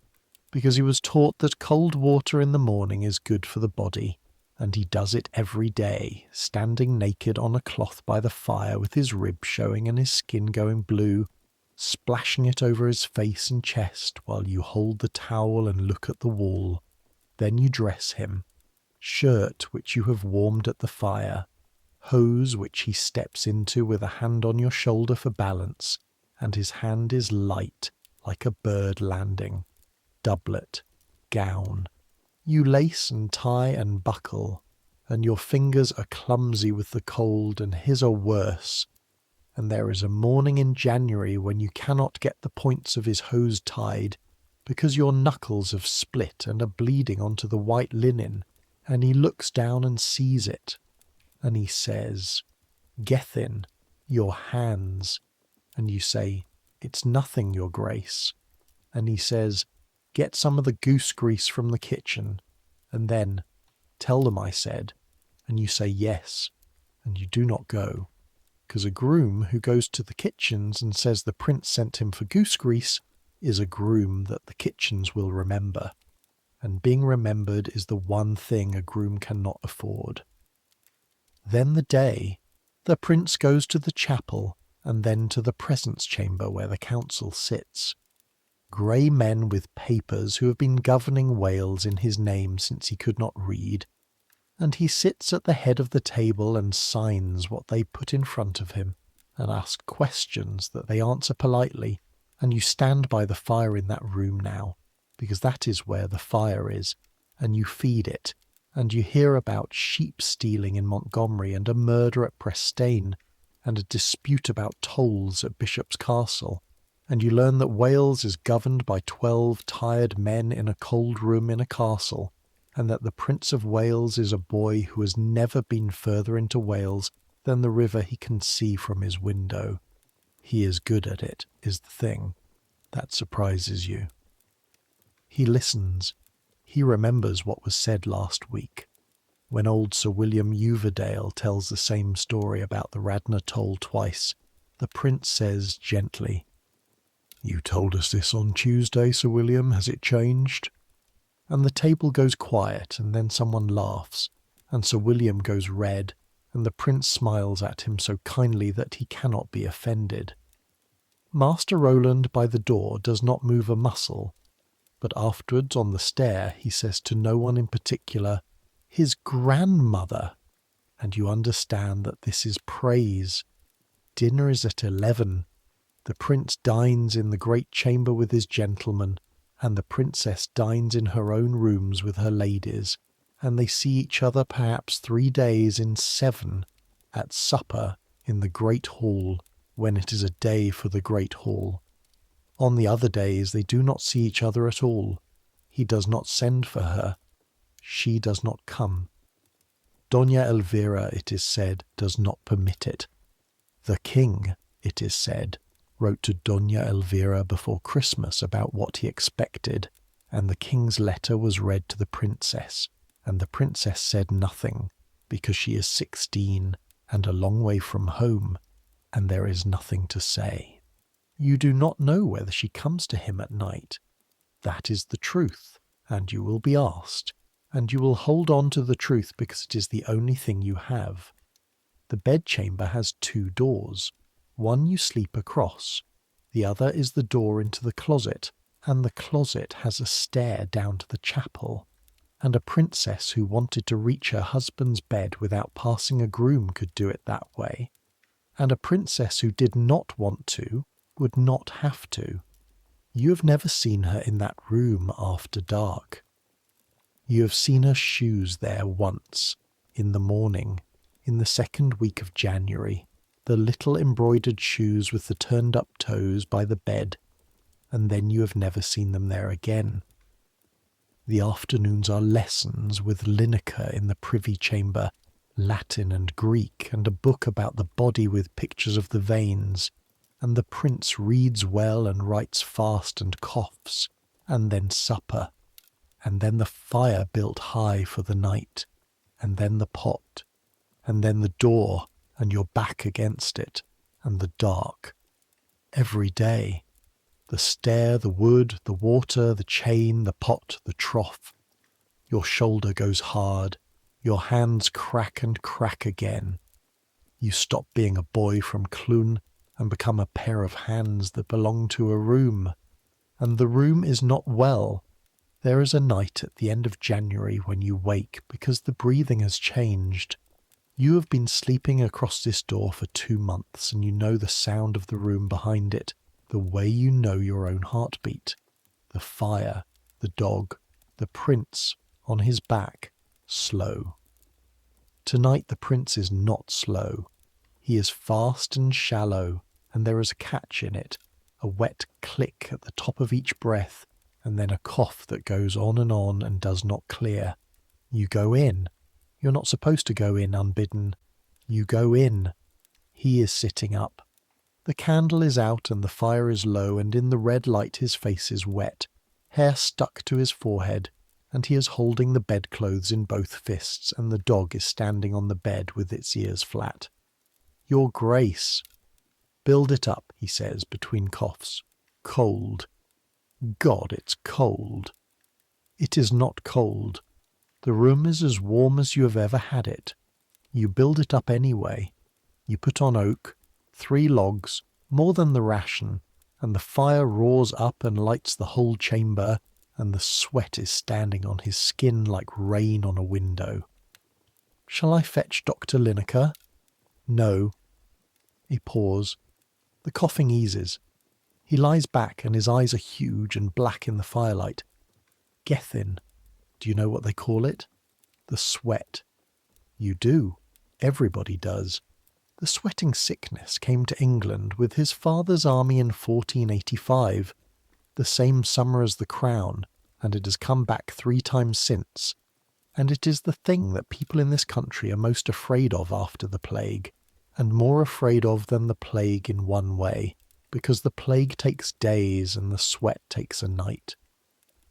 because he was taught that cold water in the morning is good for the body, and he does it every day, standing naked on a cloth by the fire with his ribs showing and his skin going blue, splashing it over his face and chest while you hold the towel and look at the wall. Then you dress him. Shirt which you have warmed at the fire, hose which he steps into with a hand on your shoulder for balance, and his hand is light like a bird landing. Doublet, gown. You lace and tie and buckle, and your fingers are clumsy with the cold, and his are worse. And there is a morning in January when you cannot get the points of his hose tied, because your knuckles have split and are bleeding onto the white linen, and he looks down and sees it, and he says, "Gethin, your hands," and you say, "It's nothing, your grace," and he says, "Get some of the goose grease from the kitchen," and then, "Tell them I said," and you say yes, and you do not go, because a groom who goes to the kitchens and says the prince sent him for goose grease is a groom that the kitchens will remember, and being remembered is the one thing a groom cannot afford. Then the prince goes to the chapel and then to the presence chamber where the council sits. Grey men with papers who have been governing Wales in his name since he could not read, and he sits at the head of the table and signs what they put in front of him, and asks questions that they answer politely, and you stand by the fire in that room now, because that is where the fire is, and you feed it, and you hear about sheep stealing in Montgomery and a murder at Prestane, and a dispute about tolls at Bishop's Castle, and you learn that Wales is governed by 12 tired men in a cold room in a castle, and that the Prince of Wales is a boy who has never been further into Wales than the river he can see from his window. He is good at it, is the thing. That surprises you. He listens. He remembers what was said last week, when old Sir William Uvedale tells the same story about the Radnor toll twice. The prince says gently, "You told us this on Tuesday, Sir William. Has it changed?" And the table goes quiet, and then someone laughs, and Sir William goes red, and the prince smiles at him so kindly that he cannot be offended. Master Roland by the door does not move a muscle, but afterwards on the stair he says to no one in particular, "His grandmother," and you understand that this is praise. Dinner is at 11. The prince dines in the great chamber with his gentlemen, and the princess dines in her own rooms with her ladies, and they see each other perhaps 3 days in 7 at supper in the great hall, when it is a day for the great hall. On the other days they do not see each other at all. He does not send for her. She does not come. Dona Elvira, it is said, does not permit it. The king, it is said, wrote to Dona Elvira before Christmas about what he expected, and the king's letter was read to the princess, and the princess said nothing, because she is 16 and a long way from home, and there is nothing to say. You do not know whether she comes to him at night. That is the truth, and you will be asked, and you will hold on to the truth because it is the only thing you have. The bedchamber has 2 doors. One you sleep across. The other is the door into the closet, and the closet has a stair down to the chapel. And a princess who wanted to reach her husband's bed without passing a groom could do it that way. And a princess who did not want to would not have to. You have never seen her in that room after dark. You have seen her shoes there once, in the morning, in the 2nd week of January, the little embroidered shoes with the turned-up toes by the bed, and then you have never seen them there again. The afternoons are lessons with Linacre in the privy chamber, Latin and Greek, and a book about the body with pictures of the veins, and the prince reads well and writes fast and coughs, and then supper, and then the fire built high for the night, and then the pot, and then the door, and your back against it, and the dark. Every day. The stair, the wood, the water, the chain, the pot, the trough. Your shoulder goes hard. Your hands crack and crack again. You stop being a boy from Clun and become a pair of hands that belong to a room. And the room is not well. There is a night at the end of January when you wake because the breathing has changed. You have been sleeping across this door for 2 months, and you know the sound of the room behind it, the way you know your own heartbeat. The fire, the dog, the prince, on his back, slow. Tonight the prince is not slow. He is fast and shallow, and there is a catch in it, a wet click at the top of each breath, and then a cough that goes on and does not clear. You go in. You're not supposed to go in unbidden. You go in. He is sitting up. The candle is out and the fire is low, and in the red light his face is wet, hair stuck to his forehead, and he is holding the bedclothes in both fists, and the dog is standing on the bed with its ears flat. "Your Grace." "Build it up," he says between coughs. "Cold." God, it's cold. It is not cold. The room is as warm as you have ever had it. You build it up anyway. You put on oak, 3 logs, more than the ration, and the fire roars up and lights the whole chamber, and the sweat is standing on his skin like rain on a window. Shall I fetch Dr. Lineker? No. A pause. The coughing eases. He lies back and his eyes are huge and black in the firelight. Gethin. Do you know what they call it? The sweat. You do. Everybody does. The sweating sickness came to England with his father's army in 1485, the same summer as the crown, and it has come back 3 times since. And it is the thing that people in this country are most afraid of after the plague, and more afraid of than the plague in one way, because the plague takes days and the sweat takes a night.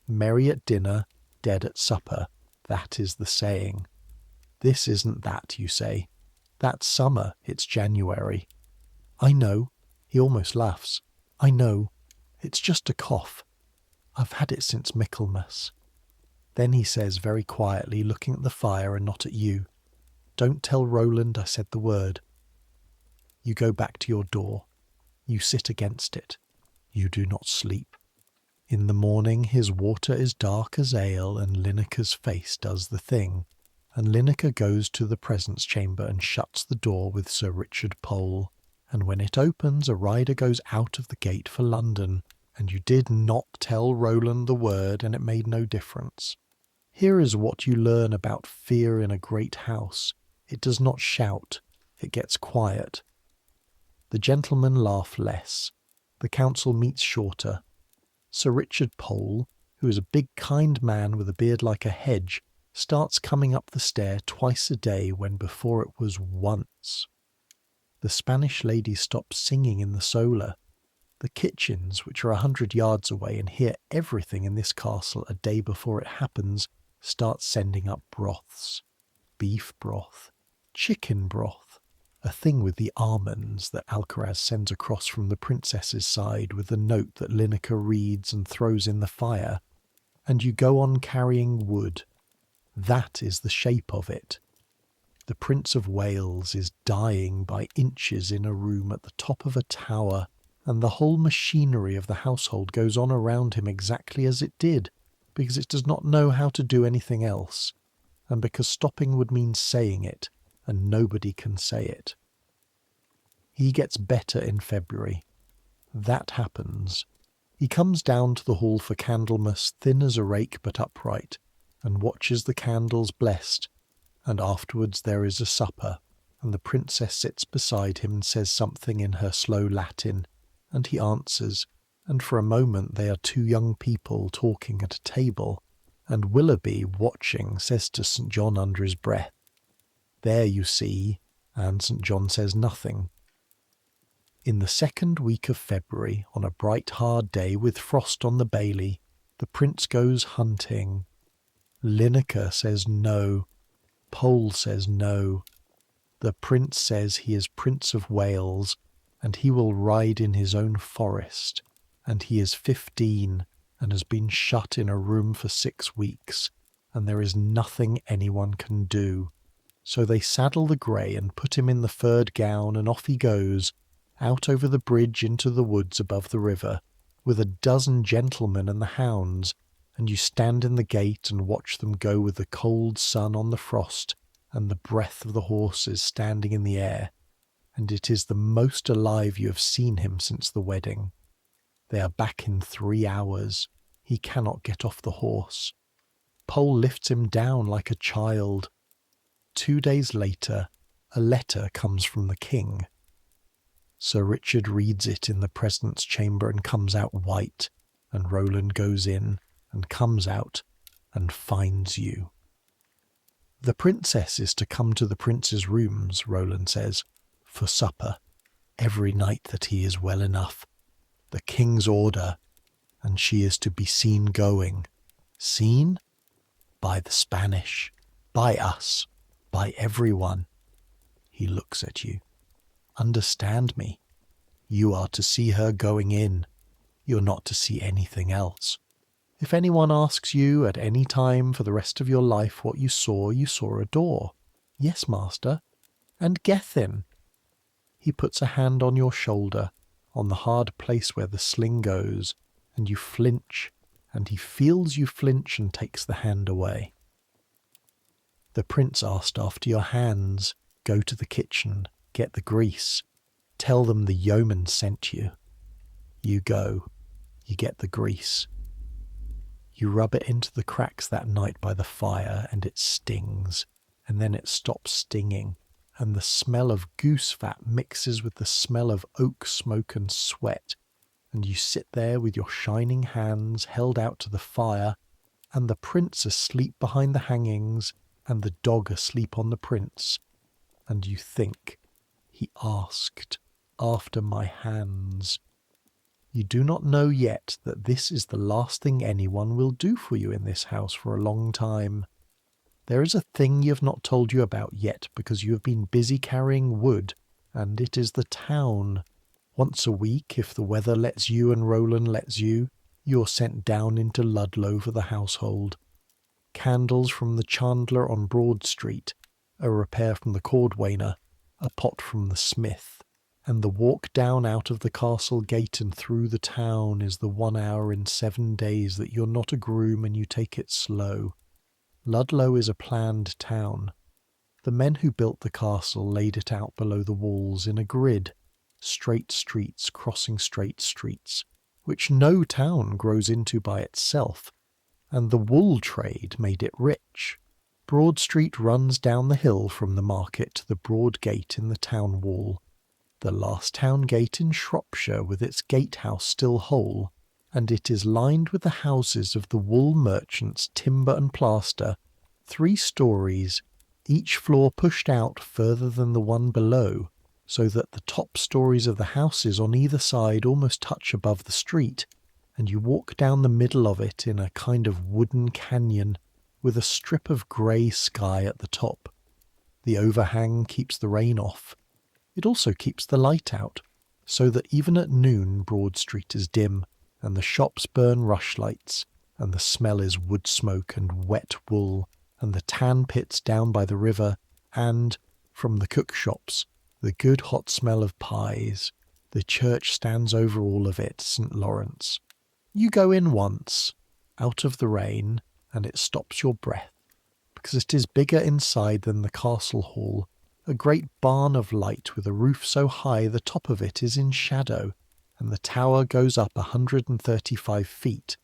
Merry at dinner, dead at supper, that is the saying. This isn't that, you say. That's summer, it's January. I know. He almost laughs. I know. It's just a cough. I've had it since Michaelmas. Then he says very quietly, looking at the fire and not at you, Don't tell Roland I said the word. You go back to your door. You sit against it. You do not sleep. In the morning his water is dark as ale, and Lineker's face does the thing, and Lineker goes to the presence chamber and shuts the door with Sir Richard Pole, and when it opens a rider goes out of the gate for London, and you did not tell Roland the word, and it made no difference. Here is what you learn about fear in a great house. It does not shout, it gets quiet. The gentlemen laugh less. The council meets shorter. Sir Richard Pole, who is a big kind man with a beard like a hedge, starts coming up the stair twice a day when before it was once. The Spanish lady stops singing in the solar. The kitchens, which are 100 yards away and hear everything in this castle a day before it happens, start sending up broths. Beef broth, chicken broth, a thing with the almonds that Alcaraz sends across from the princess's side with the note that Lineker reads and throws in the fire, and you go on carrying wood. That is the shape of it. The Prince of Wales is dying by inches in a room at the top of a tower, and the whole machinery of the household goes on around him exactly as it did, because it does not know how to do anything else, and because stopping would mean saying it, and nobody can say it. He gets better in February. That happens. He comes down to the hall for Candlemas, thin as a rake but upright, and watches the candles blessed, and afterwards there is a supper, and the princess sits beside him and says something in her slow Latin, and he answers, and for a moment they are 2 young people talking at a table, and Willoughby, watching, says to St. John under his breath, "There you see," and St. John says nothing. In the 2nd week of February, on a bright hard day with frost on the Bailey, the prince goes hunting. Lineker says no. Pole says no. The prince says he is Prince of Wales, and he will ride in his own forest, and he is 15, and has been shut in a room for 6 weeks, and there is nothing anyone can do. So they saddle the grey and put him in the furred gown, and off he goes, out over the bridge into the woods above the river, with a dozen gentlemen and the hounds, and you stand in the gate and watch them go with the cold sun on the frost and the breath of the horses standing in the air, and it is the most alive you have seen him since the wedding. They are back in 3 hours. He cannot get off the horse. Pole lifts him down like a child. 2 days later, a letter comes from the king. Sir Richard reads it in the presence chamber and comes out white, and Roland goes in and comes out and finds you. The princess is to come to the prince's rooms, Roland says, for supper, every night that he is well enough. The king's order, and she is to be seen going. Seen? By the Spanish, by us, by everyone. He looks at you. Understand me. You are to see her going in. You're not to see anything else. If anyone asks you at any time for the rest of your life what you saw a door. Yes, master. And Gethin. He puts a hand on your shoulder, on the hard place where the sling goes, and you flinch, and he feels you flinch and takes the hand away. The prince asked after your hands. Go to the kitchen, get the grease. Tell them the yeoman sent you. You go. You get the grease. You rub it into the cracks that night by the fire, and it stings, and then it stops stinging, and the smell of goose fat mixes with the smell of oak smoke and sweat, and you sit there with your shining hands held out to the fire, and the prince asleep behind the hangings, and the dog asleep on the prince, and you think, he asked after my hands. You do not know yet that this is the last thing anyone will do for you in this house for a long time. There is a thing you have not told you about yet because you have been busy carrying wood, and it is the town. Once a week, if the weather lets you and Roland lets you, you're sent down into Ludlow for the household. Candles from the chandler on Broad Street, a repair from the cordwainer, a pot from the smith, and the walk down out of the castle gate and through the town is the 1 hour in 7 days that you're not a groom and you take it slow. Ludlow is a planned town. The men who built the castle laid it out below the walls in a grid, straight streets crossing straight streets, which no town grows into by itself, and the wool trade made it rich. Broad Street runs down the hill from the market to the broad gate in the town wall, the last town gate in Shropshire with its gatehouse still whole, and it is lined with the houses of the wool merchants, timber and plaster, 3 stories, each floor pushed out further than the one below, so that the top stories of the houses on either side almost touch above the street, and you walk down the middle of it in a kind of wooden canyon with a strip of grey sky at the top. The overhang keeps the rain off. It also keeps the light out, so that even at noon Broad Street is dim, and the shops burn rushlights, and the smell is wood smoke and wet wool, and the tan pits down by the river, and, from the cook shops, the good hot smell of pies. The church stands over all of it, St. Lawrence. You go in once, out of the rain, and it stops your breath, because it is bigger inside than the castle hall, a great barn of light with a roof so high the top of it is in shadow, and the tower goes up 135 feet,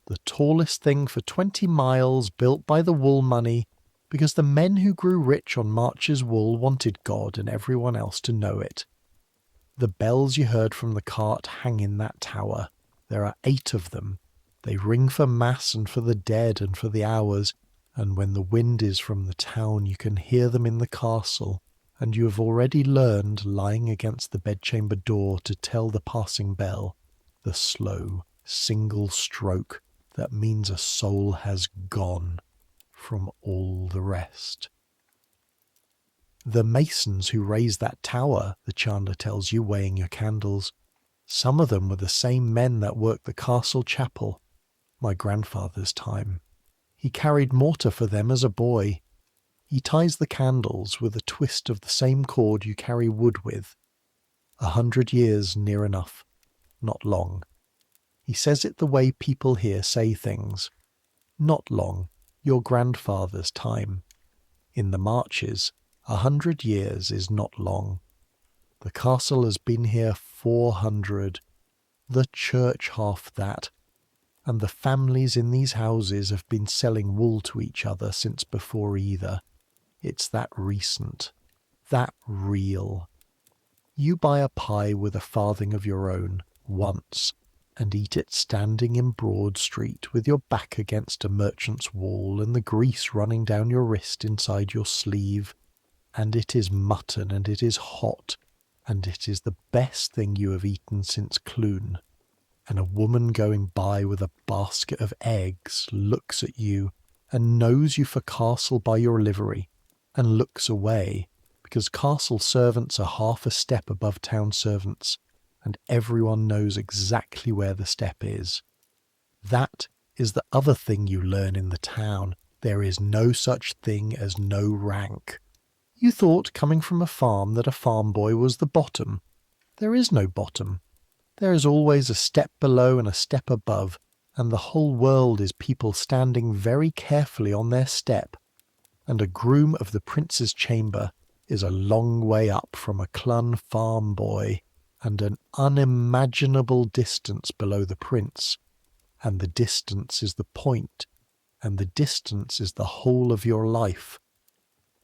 the tallest thing for 20 miles built by the wool money, because the men who grew rich on March's wool wanted God and everyone else to know it. The bells you heard from the cart hang in that tower. There are 8 of them. They ring for mass and for the dead and for the hours, and when the wind is from the town you can hear them in the castle, and you have already learned, lying against the bedchamber door, to tell the passing bell, the slow, single stroke that means a soul has gone from all the rest. The masons who raised that tower, the chandler tells you, weighing your candles, some of them were the same men that worked the castle chapel, my grandfather's time. He carried mortar for them as a boy. He ties the candles with a twist of the same cord you carry wood with. 100 years near enough, not long. He says it the way people here say things. Not long, your grandfather's time. In the Marches, 100 years is not long. The castle has been here 400, the church half that, and the families in these houses have been selling wool to each other since before either. It's that recent, that real. You buy a pie with a farthing of your own, once, and eat it standing in Broad Street with your back against a merchant's wall and the grease running down your wrist inside your sleeve, and it is mutton and it is hot, and it is the best thing you have eaten since Clun. And a woman going by with a basket of eggs looks at you and knows you for castle by your livery, and looks away, because castle servants are half a step above town servants, and everyone knows exactly where the step is. That is the other thing you learn in the town. There is no such thing as no rank. You thought, coming from a farm, that a farm boy was the bottom. There is no bottom. There is always a step below and a step above, and the whole world is people standing very carefully on their step, and a groom of the prince's chamber is a long way up from a Clun farm boy, and an unimaginable distance below the prince, and the distance is the point, and the distance is the whole of your life.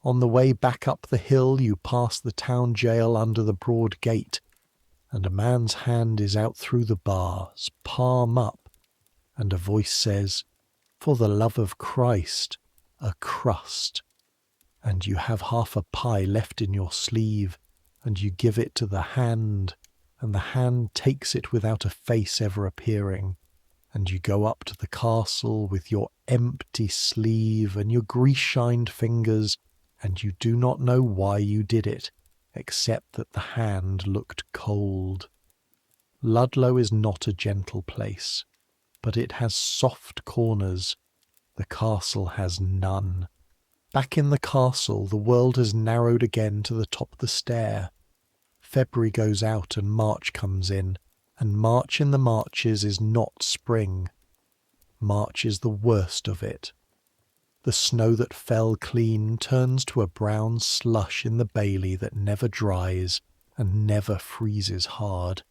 On the way back up the hill you pass the town jail under the broad gate, and a man's hand is out through the bars, palm up, and a voice says, "For the love of Christ, a crust." And you have half a pie left in your sleeve, and you give it to the hand, and the hand takes it without a face ever appearing, and you go up to the castle with your empty sleeve and your grease-shined fingers, and you do not know why you did it, except that the hand looked cold. Ludlow is not a gentle place, but it has soft corners. The castle has none. Back in the castle, the world has narrowed again to the top of the stair. February goes out and March comes in, and March in the Marches is not spring. March is the worst of it. The snow that fell clean turns to a brown slush in the bailey that never dries and never freezes hard,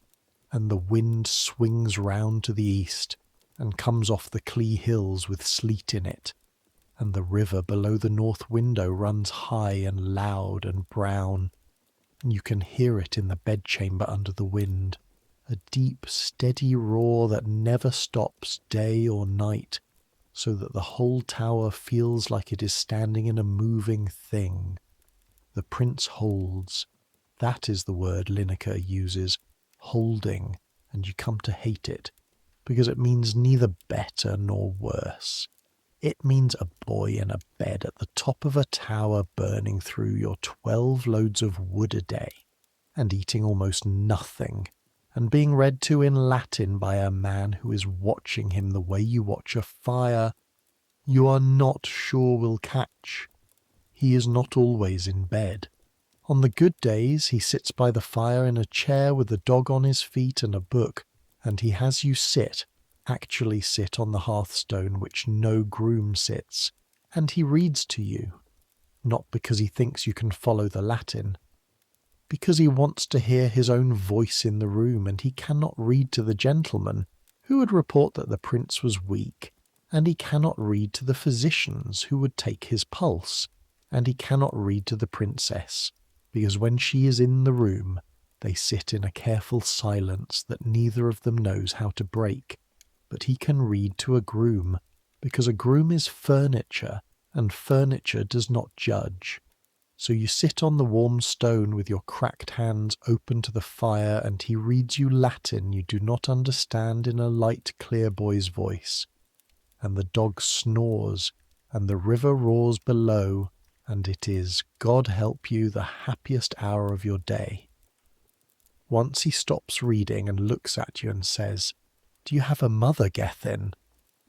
and the wind swings round to the east and comes off the Clee hills with sleet in it, and the river below the north window runs high and loud and brown, and you can hear it in the bedchamber under the wind, a deep steady roar that never stops day or night, so that the whole tower feels like it is standing in a moving thing. The prince holds. That is the word Linacre uses, holding, and you come to hate it, because it means neither better nor worse. It means a boy in a bed at the top of a tower burning through your 12 loads of wood a day, and eating almost nothing, and being read to in Latin by a man who is watching him the way you watch a fire you are not sure will catch. He is not always in bed. On the good days he sits by the fire in a chair with a dog on his feet and a book, and he has you actually sit on the hearthstone which no groom sits, and he reads to you, not because he thinks you can follow the Latin, because he wants to hear his own voice in the room, and he cannot read to the gentleman who would report that the prince was weak, and he cannot read to the physicians who would take his pulse, and he cannot read to the princess, because when she is in the room they sit in a careful silence that neither of them knows how to break, but he can read to a groom, because a groom is furniture, and furniture does not judge. So you sit on the warm stone with your cracked hands open to the fire, and he reads you Latin you do not understand in a light, clear boy's voice. And the dog snores, and the river roars below, and it is, God help you, the happiest hour of your day. Once he stops reading and looks at you and says, "Do you have a mother, Gethin?"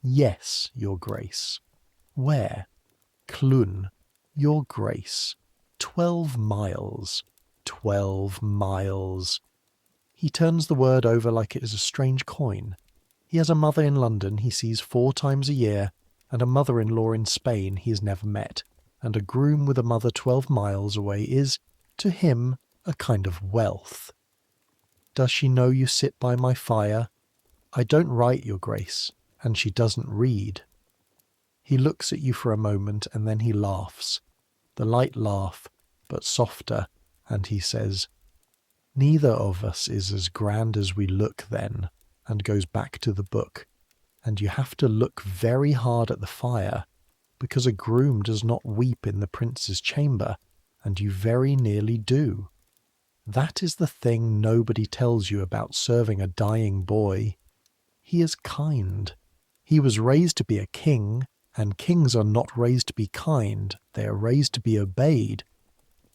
"Yes, your grace." "Where?" "Clun, your grace. 12 miles. 12 miles. He turns the word over like it is a strange coin. He has a mother in London he sees 4 times a year, and a mother-in-law in Spain he has never met, and a groom with a mother 12 miles away is, to him, a kind of wealth. "Does she know you sit by my fire?" "I don't write, your grace, and she doesn't read." He looks at you for a moment, and then he laughs. The light laugh, but softer, and he says, "Neither of us is as grand as we look then," and goes back to the book, and you have to look very hard at the fire, because a groom does not weep in the prince's chamber, and you very nearly do. That is the thing nobody tells you about serving a dying boy. He is kind. He was raised to be a king, and kings are not raised to be kind, they are raised to be obeyed.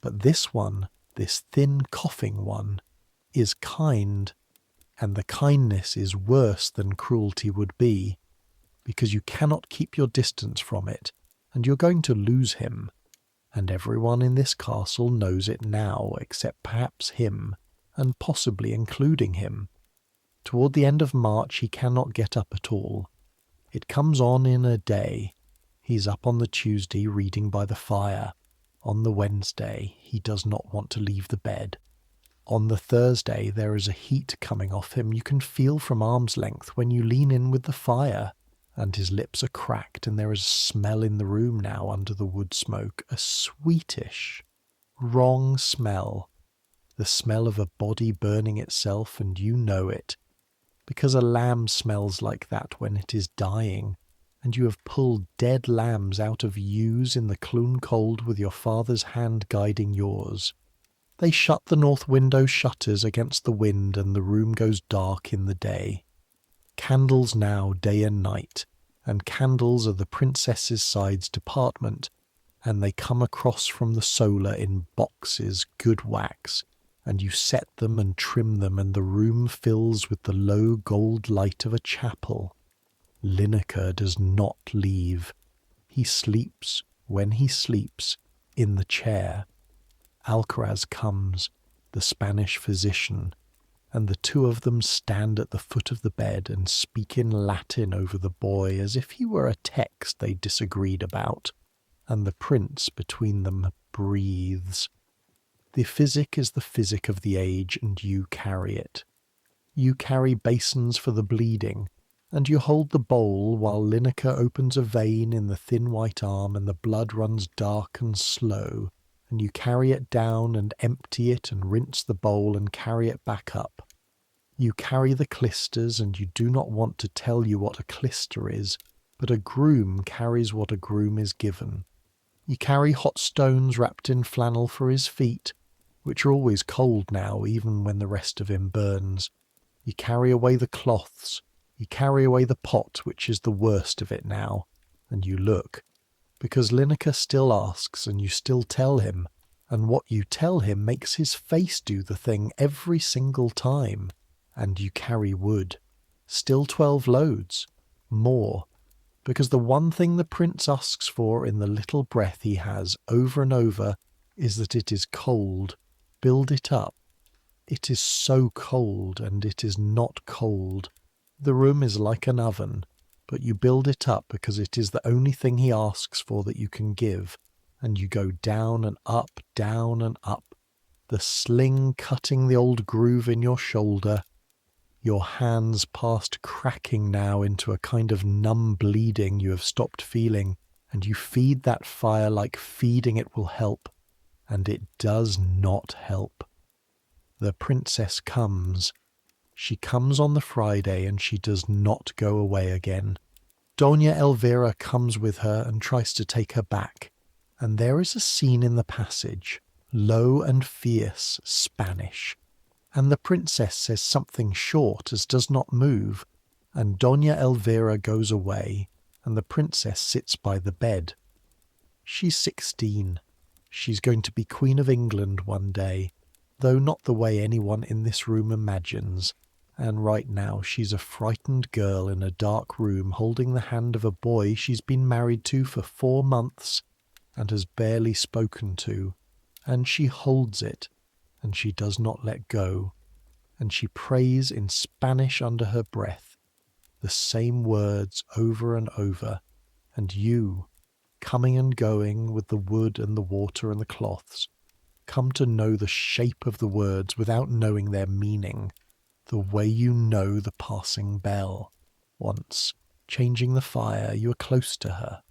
But this one, this thin coughing one, is kind. and the kindness is worse than cruelty would be, because you cannot keep your distance from it, and you're going to lose him. And everyone in this castle knows it now, except perhaps him, and possibly including him. Toward the end of March he cannot get up at all. It comes on in a day. He's up on the Tuesday reading by the fire. On the Wednesday he does not want to leave the bed. On the Thursday there is a heat coming off him you can feel from arm's length when you lean in with the fire, and his lips are cracked, and there is a smell in the room now under the wood smoke, a sweetish, wrong smell, the smell of a body burning itself, and you know it, because a lamb smells like that when it is dying, and you have pulled dead lambs out of ewes in the Clun cold with your father's hand guiding yours. They shut the north window shutters against the wind, and the room goes dark in the day. Candles now, day and night, and candles are the princess's side's department, and they come across from the solar in boxes, good wax, and you set them and trim them, and the room fills with the low gold light of a chapel. Linacre does not leave. He sleeps, when he sleeps, in the chair. Alcaraz comes, the Spanish physician, and the two of them stand at the foot of the bed and speak in Latin over the boy as if he were a text they disagreed about, and the prince between them breathes. The physic is the physic of the age, and you carry it. You carry basins for the bleeding, and you hold the bowl while Linacre opens a vein in the thin white arm and the blood runs dark and slow, and you carry it down and empty it and rinse the bowl and carry it back up. You carry the clysters, and you do not want to tell you what a clyster is, but a groom carries what a groom is given. You carry hot stones wrapped in flannel for his feet, which are always cold now, even when the rest of him burns. You carry away the cloths. You carry away the pot, which is the worst of it now, and you look, because Linacre still asks, and you still tell him, and what you tell him makes his face do the thing every single time, and you carry wood. Still 12 loads. More. Because the one thing the prince asks for in the little breath he has over and over is that it is cold. Build it up. It is so cold, and it is not cold. The room is like an oven, but you build it up because it is the only thing he asks for that you can give, and you go down and up, the sling cutting the old groove in your shoulder, your hands past cracking now into a kind of numb bleeding you have stopped feeling, and you feed that fire like feeding it will help, and it does not help. The princess comes. She comes on the Friday, and she does not go away again. Doña Elvira comes with her and tries to take her back, and there is a scene in the passage, low and fierce, Spanish, and the princess says something short as does not move, and Doña Elvira goes away, and the princess sits by the bed. She's 16. She's going to be Queen of England one day, though not the way anyone in this room imagines, and right now she's a frightened girl in a dark room holding the hand of a boy she's been married to for 4 months and has barely spoken to, and she holds it, and she does not let go, and she prays in Spanish under her breath, the same words over and over, and you, coming and going with the wood and the water and the cloths, come to know the shape of the words without knowing their meaning, the way you know the passing bell. Once, changing the fire, you are close to her,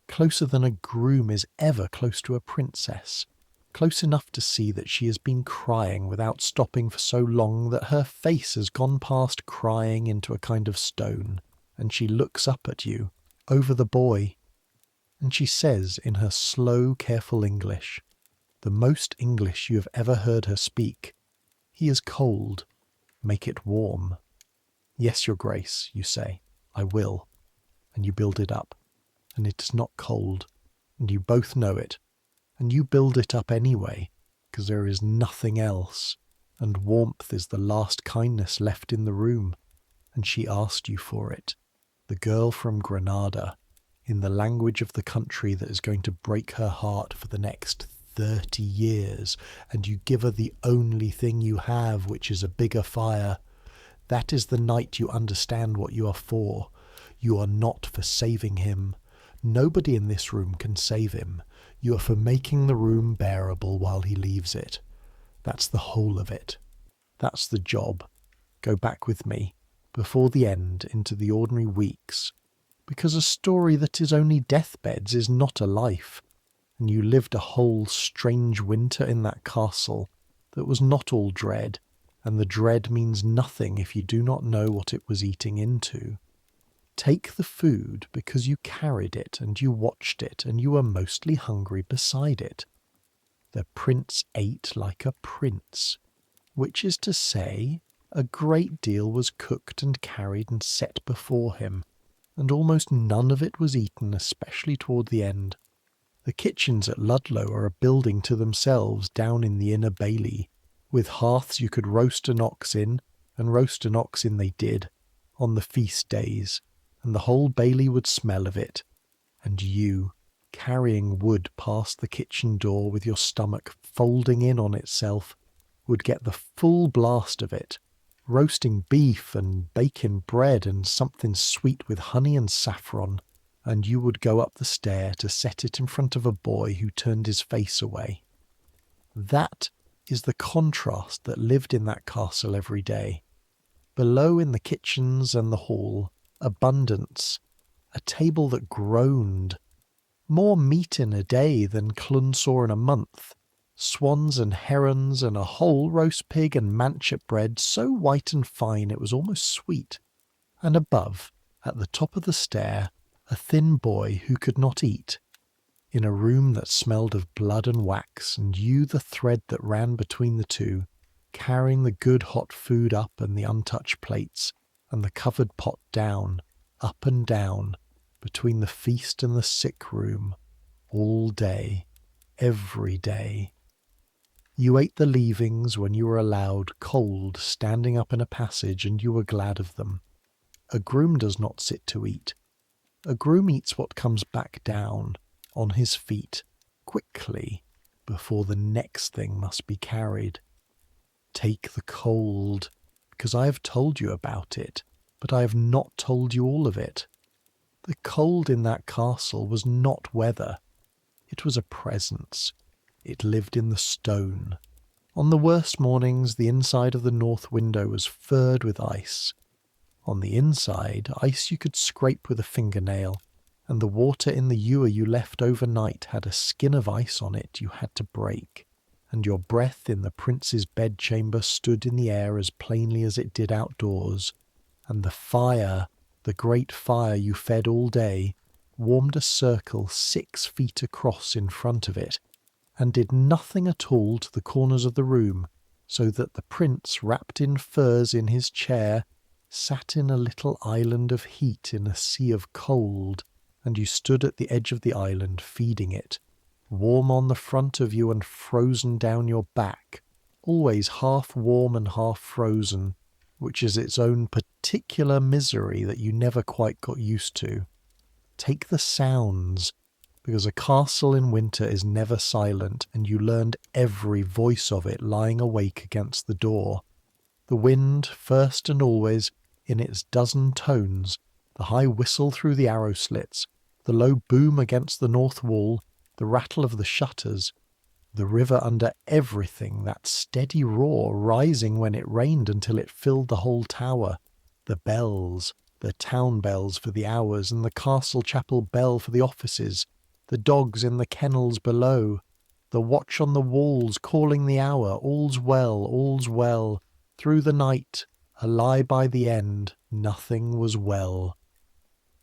closer than a groom is ever close to a princess, close enough to see that she has been crying without stopping for so long that her face has gone past crying into a kind of stone, and she looks up at you, over the boy, and she says in her slow, careful English, the most English you have ever heard her speak, "He is cold. Make it warm." "Yes, your grace," you say, "I will." And you build it up, and it is not cold, and you both know it, and you build it up anyway, because there is nothing else, and warmth is the last kindness left in the room, and she asked you for it, the girl from Granada, in the language of the country that is going to break her heart for the next 30 years, and you give her the only thing you have, which is a bigger fire. That is the night you understand what you are for. You are not for saving him. Nobody in this room can save him. You are for making the room bearable while he leaves it. That's the whole of it. That's the job. Go back with me, before the end, into the ordinary weeks, because a story that is only deathbeds is not a life, and you lived a whole strange winter in that castle that was not all dread, and the dread means nothing if you do not know what it was eating into. Take the food because you carried it and you watched it and you were mostly hungry beside it. The prince ate like a prince, which is to say, a great deal was cooked and carried and set before him, and almost none of it was eaten, especially toward the end. The kitchens at Ludlow are a building to themselves down in the inner bailey, with hearths you could roast an ox in, and roast an ox in they did, on the feast days, and the whole bailey would smell of it, and you, carrying wood past the kitchen door with your stomach folding in on itself, would get the full blast of it, roasting beef and baking bread and something sweet with honey and saffron, and you would go up the stair to set it in front of a boy who turned his face away. That is the contrast that lived in that castle every day. Below in the kitchens and the hall, abundance, a table that groaned, more meat in a day than Clun saw in a month, swans and herons and a whole roast pig and manchet bread so white and fine it was almost sweet, and above, at the top of the stair, a thin boy who could not eat, in a room that smelled of blood and wax, and you the thread that ran between the two, carrying the good hot food up and the untouched plates, and the covered pot down, up and down, between the feast and the sick room, all day, every day. You ate the leavings when you were allowed, cold, standing up in a passage, and you were glad of them. A groom does not sit to eat. A groom eats what comes back down, on his feet, quickly, before the next thing must be carried. Take the cold, because I have told you about it, but I have not told you all of it. The cold in that castle was not weather. It was a presence. It lived in the stone. On the worst mornings, the inside of the north window was furred with ice. On the inside, ice you could scrape with a fingernail, and the water in the ewer you left overnight had a skin of ice on it you had to break, and your breath in the prince's bedchamber stood in the air as plainly as it did outdoors, and the fire, the great fire you fed all day, warmed a circle 6 feet across in front of it, and did nothing at all to the corners of the room, so that the prince, wrapped in furs in his chair, sat in a little island of heat in a sea of cold, and you stood at the edge of the island feeding it, warm on the front of you and frozen down your back, always half warm and half frozen, which is its own particular misery that you never quite got used to. Take the sounds, because a castle in winter is never silent, and you learned every voice of it lying awake against the door. The wind, first and always, in its dozen tones, the high whistle through the arrow slits, the low boom against the north wall, the rattle of the shutters, the river under everything, that steady roar rising when it rained until it filled the whole tower, the bells, the town bells for the hours, and the castle chapel bell for the offices, the dogs in the kennels below, the watch on the walls calling the hour, all's well, through the night, a lie by the end, nothing was well.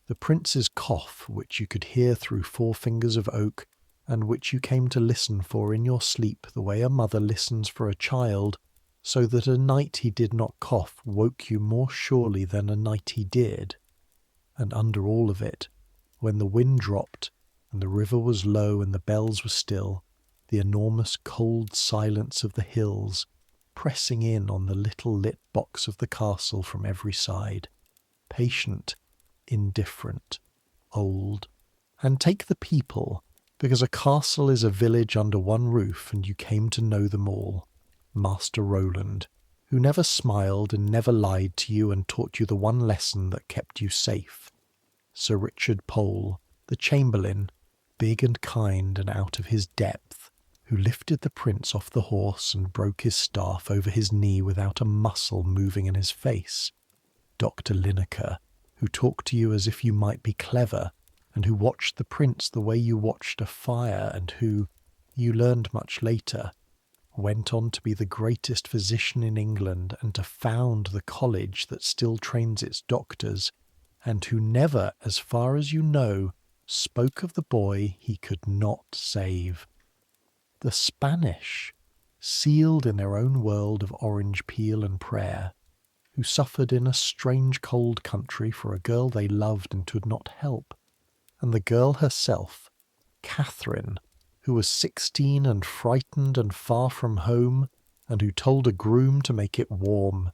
The prince's cough, which you could hear through 4 fingers of oak, and which you came to listen for in your sleep the way a mother listens for a child, so that a night he did not cough woke you more surely than a night he did. And under all of it, when the wind dropped, and the river was low and the bells were still, the enormous cold silence of the hills, pressing in on the little lit box of the castle from every side, patient, indifferent, old. And take the people, because a castle is a village under one roof and you came to know them all. Master Roland, who never smiled and never lied to you and taught you the one lesson that kept you safe. Sir Richard Pole, the chamberlain, big and kind and out of his depth, who lifted the prince off the horse and broke his staff over his knee without a muscle moving in his face. Dr. Lineker, who talked to you as if you might be clever, and who watched the prince the way you watched a fire, and who, you learned much later, went on to be the greatest physician in England and to found the college that still trains its doctors, and who never, as far as you know, spoke of the boy he could not save. The Spanish, sealed in their own world of orange peel and prayer, who suffered in a strange cold country for a girl they loved and could not help, and the girl herself, Catherine, who was 16 and frightened and far from home, and who told a groom to make it warm,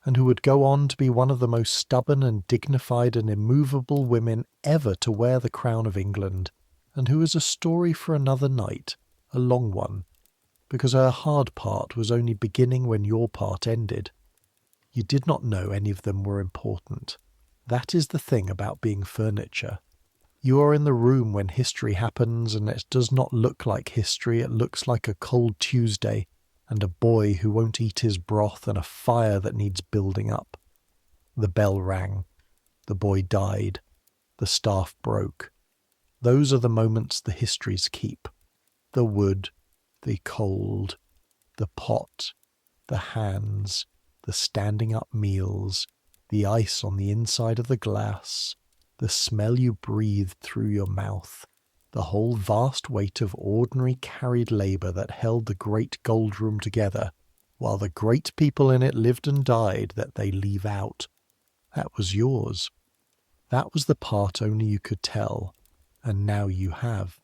and who would go on to be one of the most stubborn and dignified and immovable women ever to wear the crown of England, and who is a story for another night, a long one, because her hard part was only beginning when your part ended. You did not know any of them were important. That is the thing about being furniture. You are in the room when history happens, and it does not look like history. It looks like a cold Tuesday, and a boy who won't eat his broth, and a fire that needs building up. The bell rang. The boy died. The staff broke. Those are the moments the histories keep. The wood, the cold, the pot, the hands, the standing up meals, the ice on the inside of the glass, the smell you breathed through your mouth, the whole vast weight of ordinary carried labour that held the great gold room together, while the great people in it lived and died that they leave out. That was yours. That was the part only you could tell, and now you have.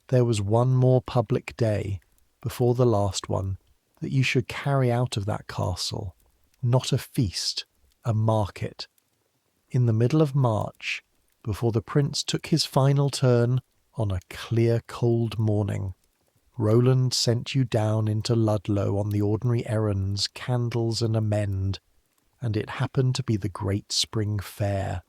There was one more public day, before the last one, that you should carry out of that castle, not a feast, a market. In the middle of March, before the prince took his final turn, on a clear cold morning, Roland sent you down into Ludlow on the ordinary errands, candles and amend, and it happened to be the great spring fair,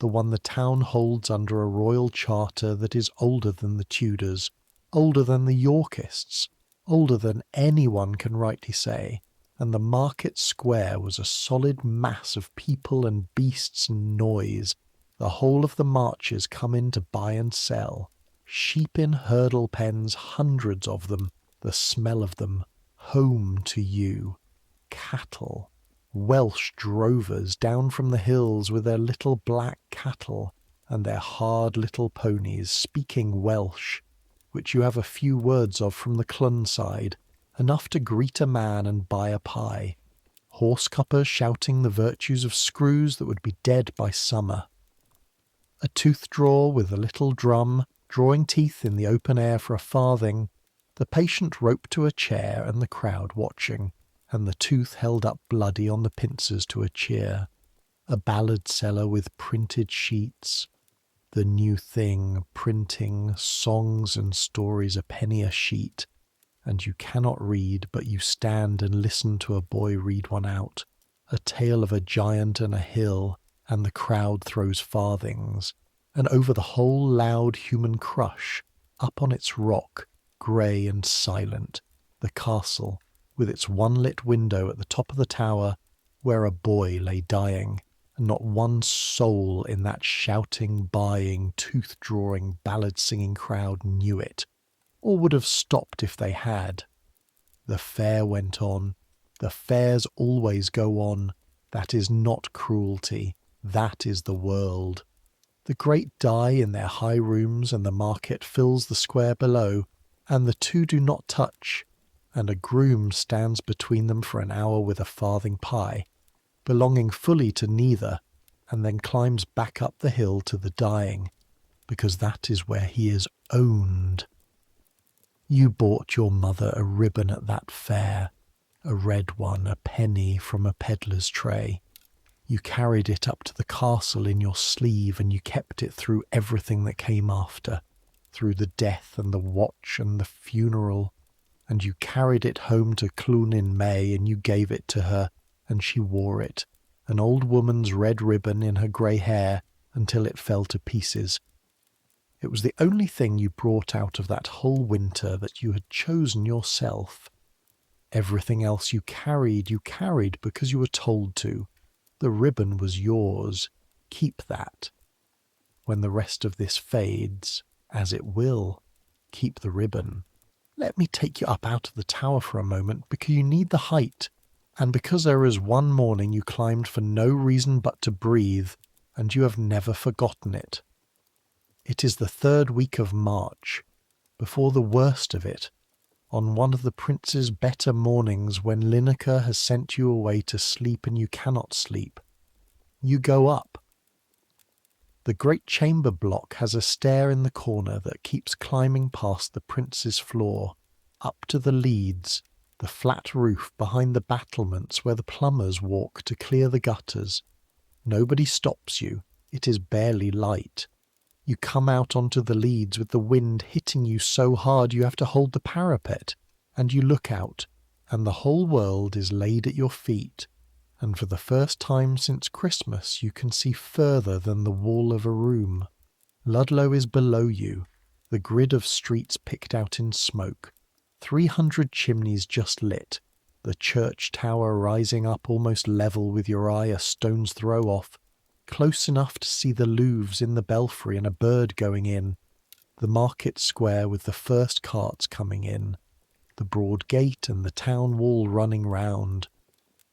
the one the town holds under a royal charter that is older than the Tudors, older than the Yorkists, older than anyone can rightly say, and the market square was a solid mass of people and beasts and noise. The whole of the marches come in to buy and sell. Sheep in hurdle pens, hundreds of them, the smell of them, home to you. Cattle, Welsh drovers down from the hills with their little black cattle and their hard little ponies speaking Welsh, which you have a few words of from the Clun side, enough to greet a man and buy a pie. Horse-cuppers shouting the virtues of screws that would be dead by summer. A tooth-drawer with a little drum, drawing teeth in the open air for a farthing, the patient roped to a chair and the crowd watching, and the tooth held up bloody on the pincers to a cheer. A ballad seller with printed sheets. The new thing, printing songs and stories a penny a sheet, and you cannot read, but you stand and listen to a boy read one out, a tale of a giant and a hill, and the crowd throws farthings, and over the whole loud human crush, up on its rock, grey and silent, the castle, with its one lit window at the top of the tower, where a boy lay dying, and not one soul in that shouting, buying, tooth-drawing, ballad-singing crowd knew it, or would have stopped if they had. The fair went on. The fairs always go on. That is not cruelty. That is the world. The great die in their high rooms, and the market fills the square below, and the two do not touch, and a groom stands between them for an hour with a farthing pie, belonging fully to neither, and then climbs back up the hill to the dying, because that is where he is owned. You bought your mother a ribbon at that fair, a red one, a penny from a peddler's tray. You carried it up to the castle in your sleeve, and you kept it through everything that came after, through the death and the watch and the funeral, and you carried it home to Clun in May, and you gave it to her, and she wore it, an old woman's red ribbon in her grey hair, until it fell to pieces. It was the only thing you brought out of that whole winter that you had chosen yourself. Everything else you carried because you were told to. The ribbon was yours. Keep that. When the rest of this fades, as it will, keep the ribbon. Let me take you up out of the tower for a moment, because you need the height, and because there is one morning you climbed for no reason but to breathe, and you have never forgotten it. It is the 3rd week of March, before the worst of it, on one of the prince's better mornings when Linacre has sent you away to sleep and you cannot sleep. You go up. The great chamber block has a stair in the corner that keeps climbing past the prince's floor, up to the leads, the flat roof behind the battlements where the plumbers walk to clear the gutters. Nobody stops you. It is barely light. You come out onto the leads with the wind hitting you so hard you have to hold the parapet, and you look out, and the whole world is laid at your feet, and for the first time since Christmas you can see further than the wall of a room. Ludlow is below you, the grid of streets picked out in smoke, 300 chimneys just lit, the church tower rising up almost level with your eye a stone's throw off, close enough to see the louvres in the belfry and a bird going in, the market square with the first carts coming in, the broad gate and the town wall running round,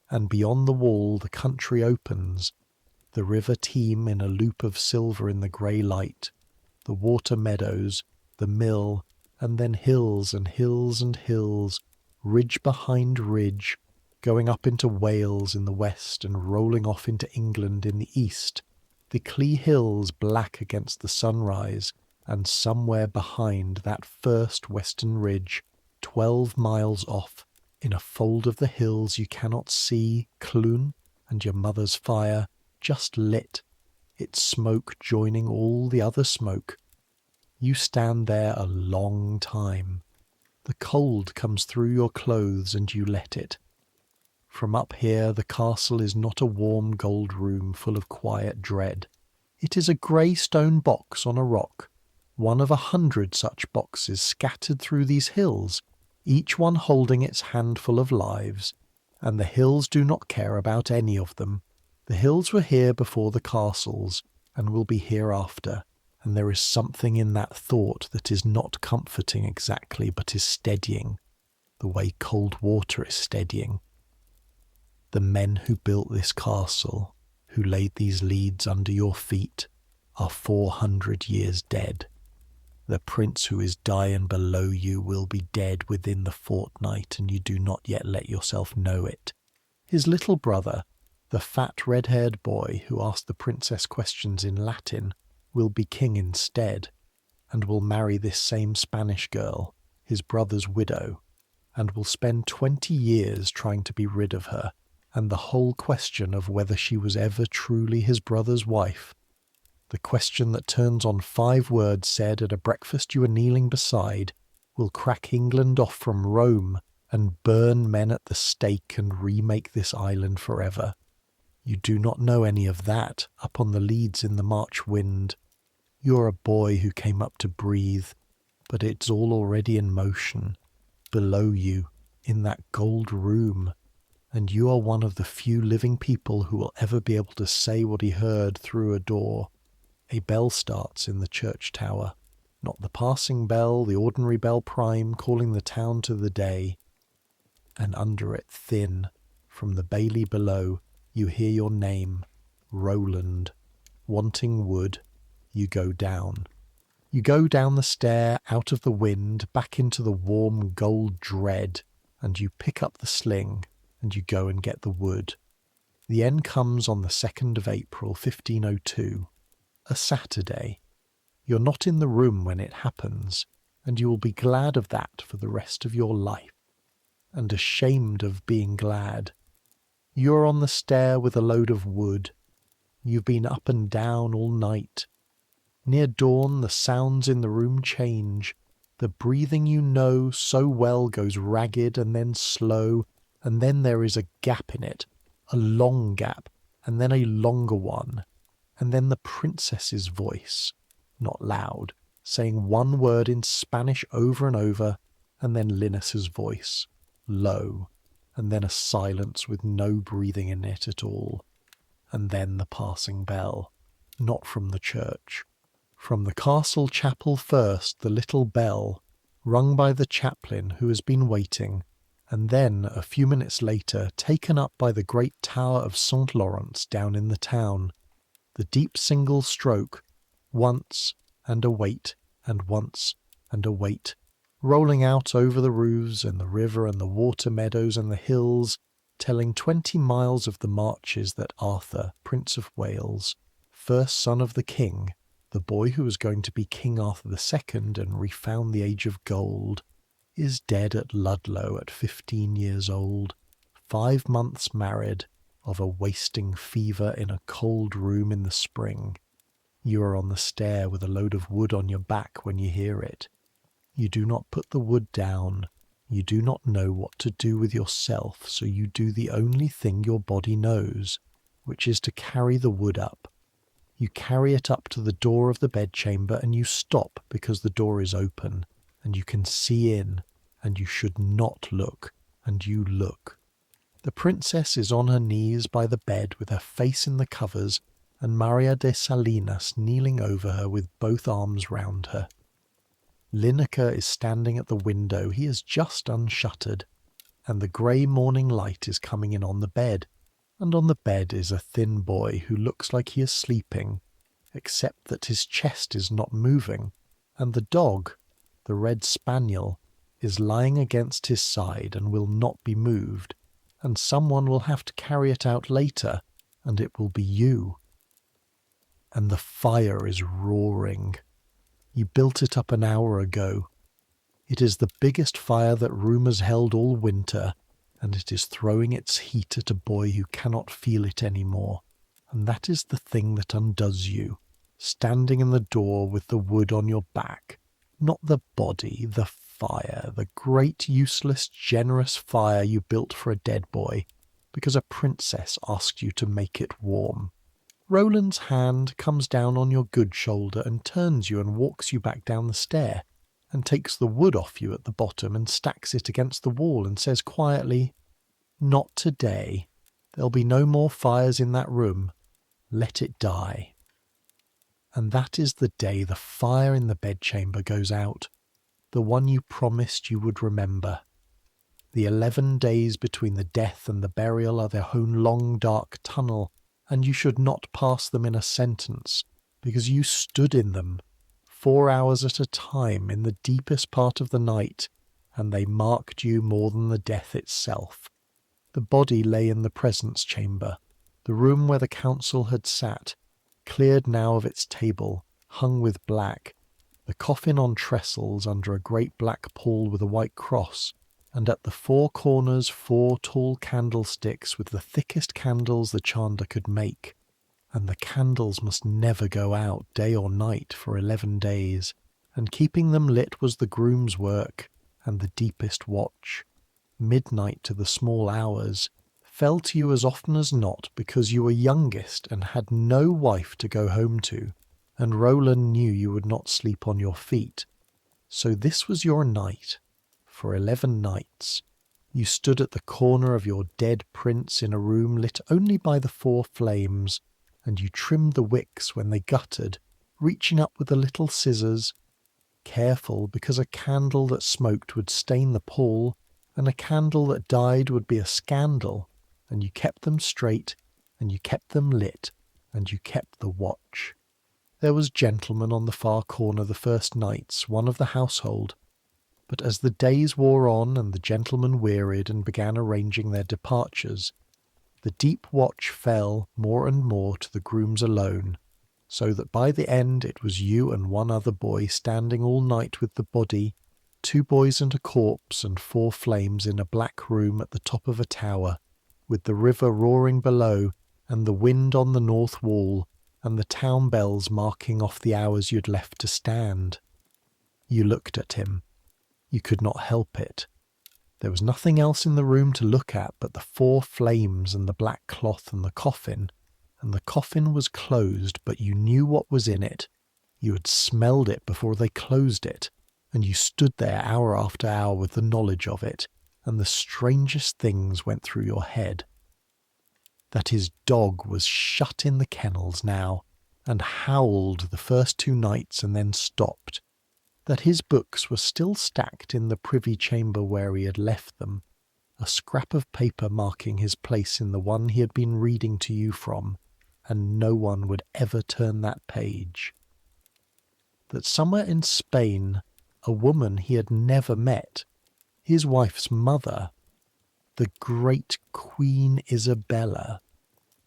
and beyond the wall the country opens, the river Teme in a loop of silver in the grey light, the water meadows, the mill, and then hills and hills and hills, ridge behind ridge, going up into Wales in the west and rolling off into England in the east, the Clee Hills black against the sunrise, and somewhere behind that first western ridge, 12 miles off, in a fold of the hills you cannot see, Clun, and your mother's fire, just lit, its smoke joining all the other smoke. You stand there a long time. The cold comes through your clothes and you let it. From up here the castle is not a warm gold room full of quiet dread. It is a grey stone box on a rock, one of 100 such boxes scattered through these hills, each one holding its handful of lives, and the hills do not care about any of them. The hills were here before the castles, and will be hereafter, and there is something in that thought that is not comforting exactly, but is steadying, the way cold water is steadying. The men who built this castle, who laid these leads under your feet, are 400 years dead. The prince who is dying below you will be dead within the fortnight, and you do not yet let yourself know it. His little brother, the fat red-haired boy who asked the princess questions in Latin, will be king instead, and will marry this same Spanish girl, his brother's widow, and will spend 20 years trying to be rid of her, and the whole question of whether she was ever truly his brother's wife, the question that turns on 5 words said at a breakfast you were kneeling beside, will crack England off from Rome and burn men at the stake and remake this island forever. You do not know any of that up on the leads in the March wind. You're a boy who came up to breathe, but it's all already in motion, below you, in that gold room, and you are one of the few living people who will ever be able to say what he heard through a door. A bell starts in the church tower, not the passing bell, the ordinary bell prime calling the town to the day, and under it, thin, from the bailey below, you hear your name, Roland. Wanting wood, you go down. You go down the stair, out of the wind, back into the warm gold dread, and you pick up the sling, and you go and get the wood. The end comes on the 2nd of April, 1502, a Saturday. You're not in the room when it happens, and you will be glad of that for the rest of your life. and ashamed of being glad. You're on the stair with a load of wood. You've been up and down all night. Near dawn the sounds in the room change. The breathing you know so well goes ragged and then slow, and then there is a gap in it, a long gap, and then a longer one, and then the princess's voice, not loud, saying one word in Spanish over and over, and then Linus's voice, low, and then a silence with no breathing in it at all, and then the passing bell, not from the church. From the castle chapel first the little bell, rung by the chaplain who has been waiting, and then, a few minutes later, taken up by the great tower of St. Lawrence down in the town. The deep single stroke, once, and a wait, and once, and a wait, rolling out over the roofs and the river and the water meadows and the hills, telling 20 miles of the marches that Arthur, Prince of Wales, first son of the king, the boy who was going to be King Arthur II and refound the age of gold, is dead at Ludlow at 15 years old, 5 months married, of a wasting fever in a cold room in the spring. You are on the stair with a load of wood on your back when you hear it. You do not put the wood down. You do not know what to do with yourself, so you do the only thing your body knows, which is to carry the wood up. You carry it up to the door of the bedchamber and you stop because the door is open and you can see in, and you should not look, and you look. The princess is on her knees by the bed with her face in the covers and Maria de Salinas kneeling over her with both arms round her. Linacre is standing at the window. He is just unshuttered, and the grey morning light is coming in on the bed. And on the bed is a thin boy who looks like he is sleeping, except that his chest is not moving, and the dog, the red spaniel, is lying against his side and will not be moved, and someone will have to carry it out later, and it will be you. And the fire is roaring. You built it up an hour ago. It is the biggest fire that room has held all winter, and it is throwing its heat at a boy who cannot feel it any more, and that is the thing that undoes you, standing in the door with the wood on your back, not the body, the fire, the great, useless, generous fire you built for a dead boy, because a princess asked you to make it warm. Roland's hand comes down on your good shoulder and turns you and walks you back down the stair, and takes the wood off you at the bottom and stacks it against the wall and says quietly, "Not today. There'll be no more fires in that room. Let it die." And that is the day the fire in the bedchamber goes out, the one you promised you would remember. The 11 days between the death and the burial are their own long dark tunnel, and you should not pass them in a sentence, because you stood in them 4 hours at a time in the deepest part of the night, and they marked you more than the death itself. The body lay in the presence chamber, the room where the council had sat, cleared now of its table, hung with black, the coffin on trestles under a great black pall with a white cross, and at the 4 corners 4 tall candlesticks with the thickest candles the chandler could make. And the candles must never go out, day or night, for 11 days, and keeping them lit was the groom's work, and the deepest watch. Midnight to the small hours fell to you as often as not because you were youngest and had no wife to go home to, and Roland knew you would not sleep on your feet. So this was your night. For 11 nights you stood at the corner of your dead prince in a room lit only by the 4 flames, and you trimmed the wicks when they guttered, reaching up with the little scissors, careful because a candle that smoked would stain the pall, and a candle that died would be a scandal, and you kept them straight, and you kept them lit, and you kept the watch. There was gentleman on the far corner the first nights, one of the household, but as the days wore on and the gentlemen wearied and began arranging their departures, the deep watch fell more and more to the grooms alone, so that by the end it was you and one other boy standing all night with the body, 2 boys and a corpse and 4 flames in a black room at the top of a tower, with the river roaring below and the wind on the north wall and the town bells marking off the hours you'd left to stand. You looked at him. You could not help it. There was nothing else in the room to look at but the 4 flames and the black cloth and the coffin was closed, but you knew what was in it. You had smelled it before they closed it, and you stood there hour after hour with the knowledge of it, and the strangest things went through your head. That his dog was shut in the kennels now, and howled the first 2 nights and then stopped. That his books were still stacked in the privy chamber where he had left them, a scrap of paper marking his place in the one he had been reading to you from, and no one would ever turn that page. That somewhere in Spain, a woman he had never met, his wife's mother, the great Queen Isabella,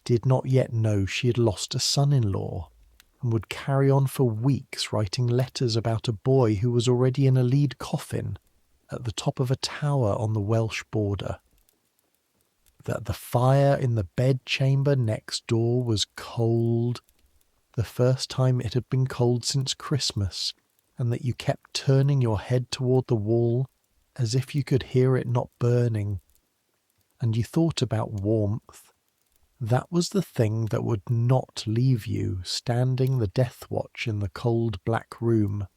did not yet know she had lost a son-in-law, and would carry on for weeks writing letters about a boy who was already in a lead coffin at the top of a tower on the Welsh border. That the fire in the bedchamber next door was cold, the first time it had been cold since Christmas, and that you kept turning your head toward the wall as if you could hear it not burning. And you thought about warmth. That was the thing that would not leave you standing the death watch in the cold black room.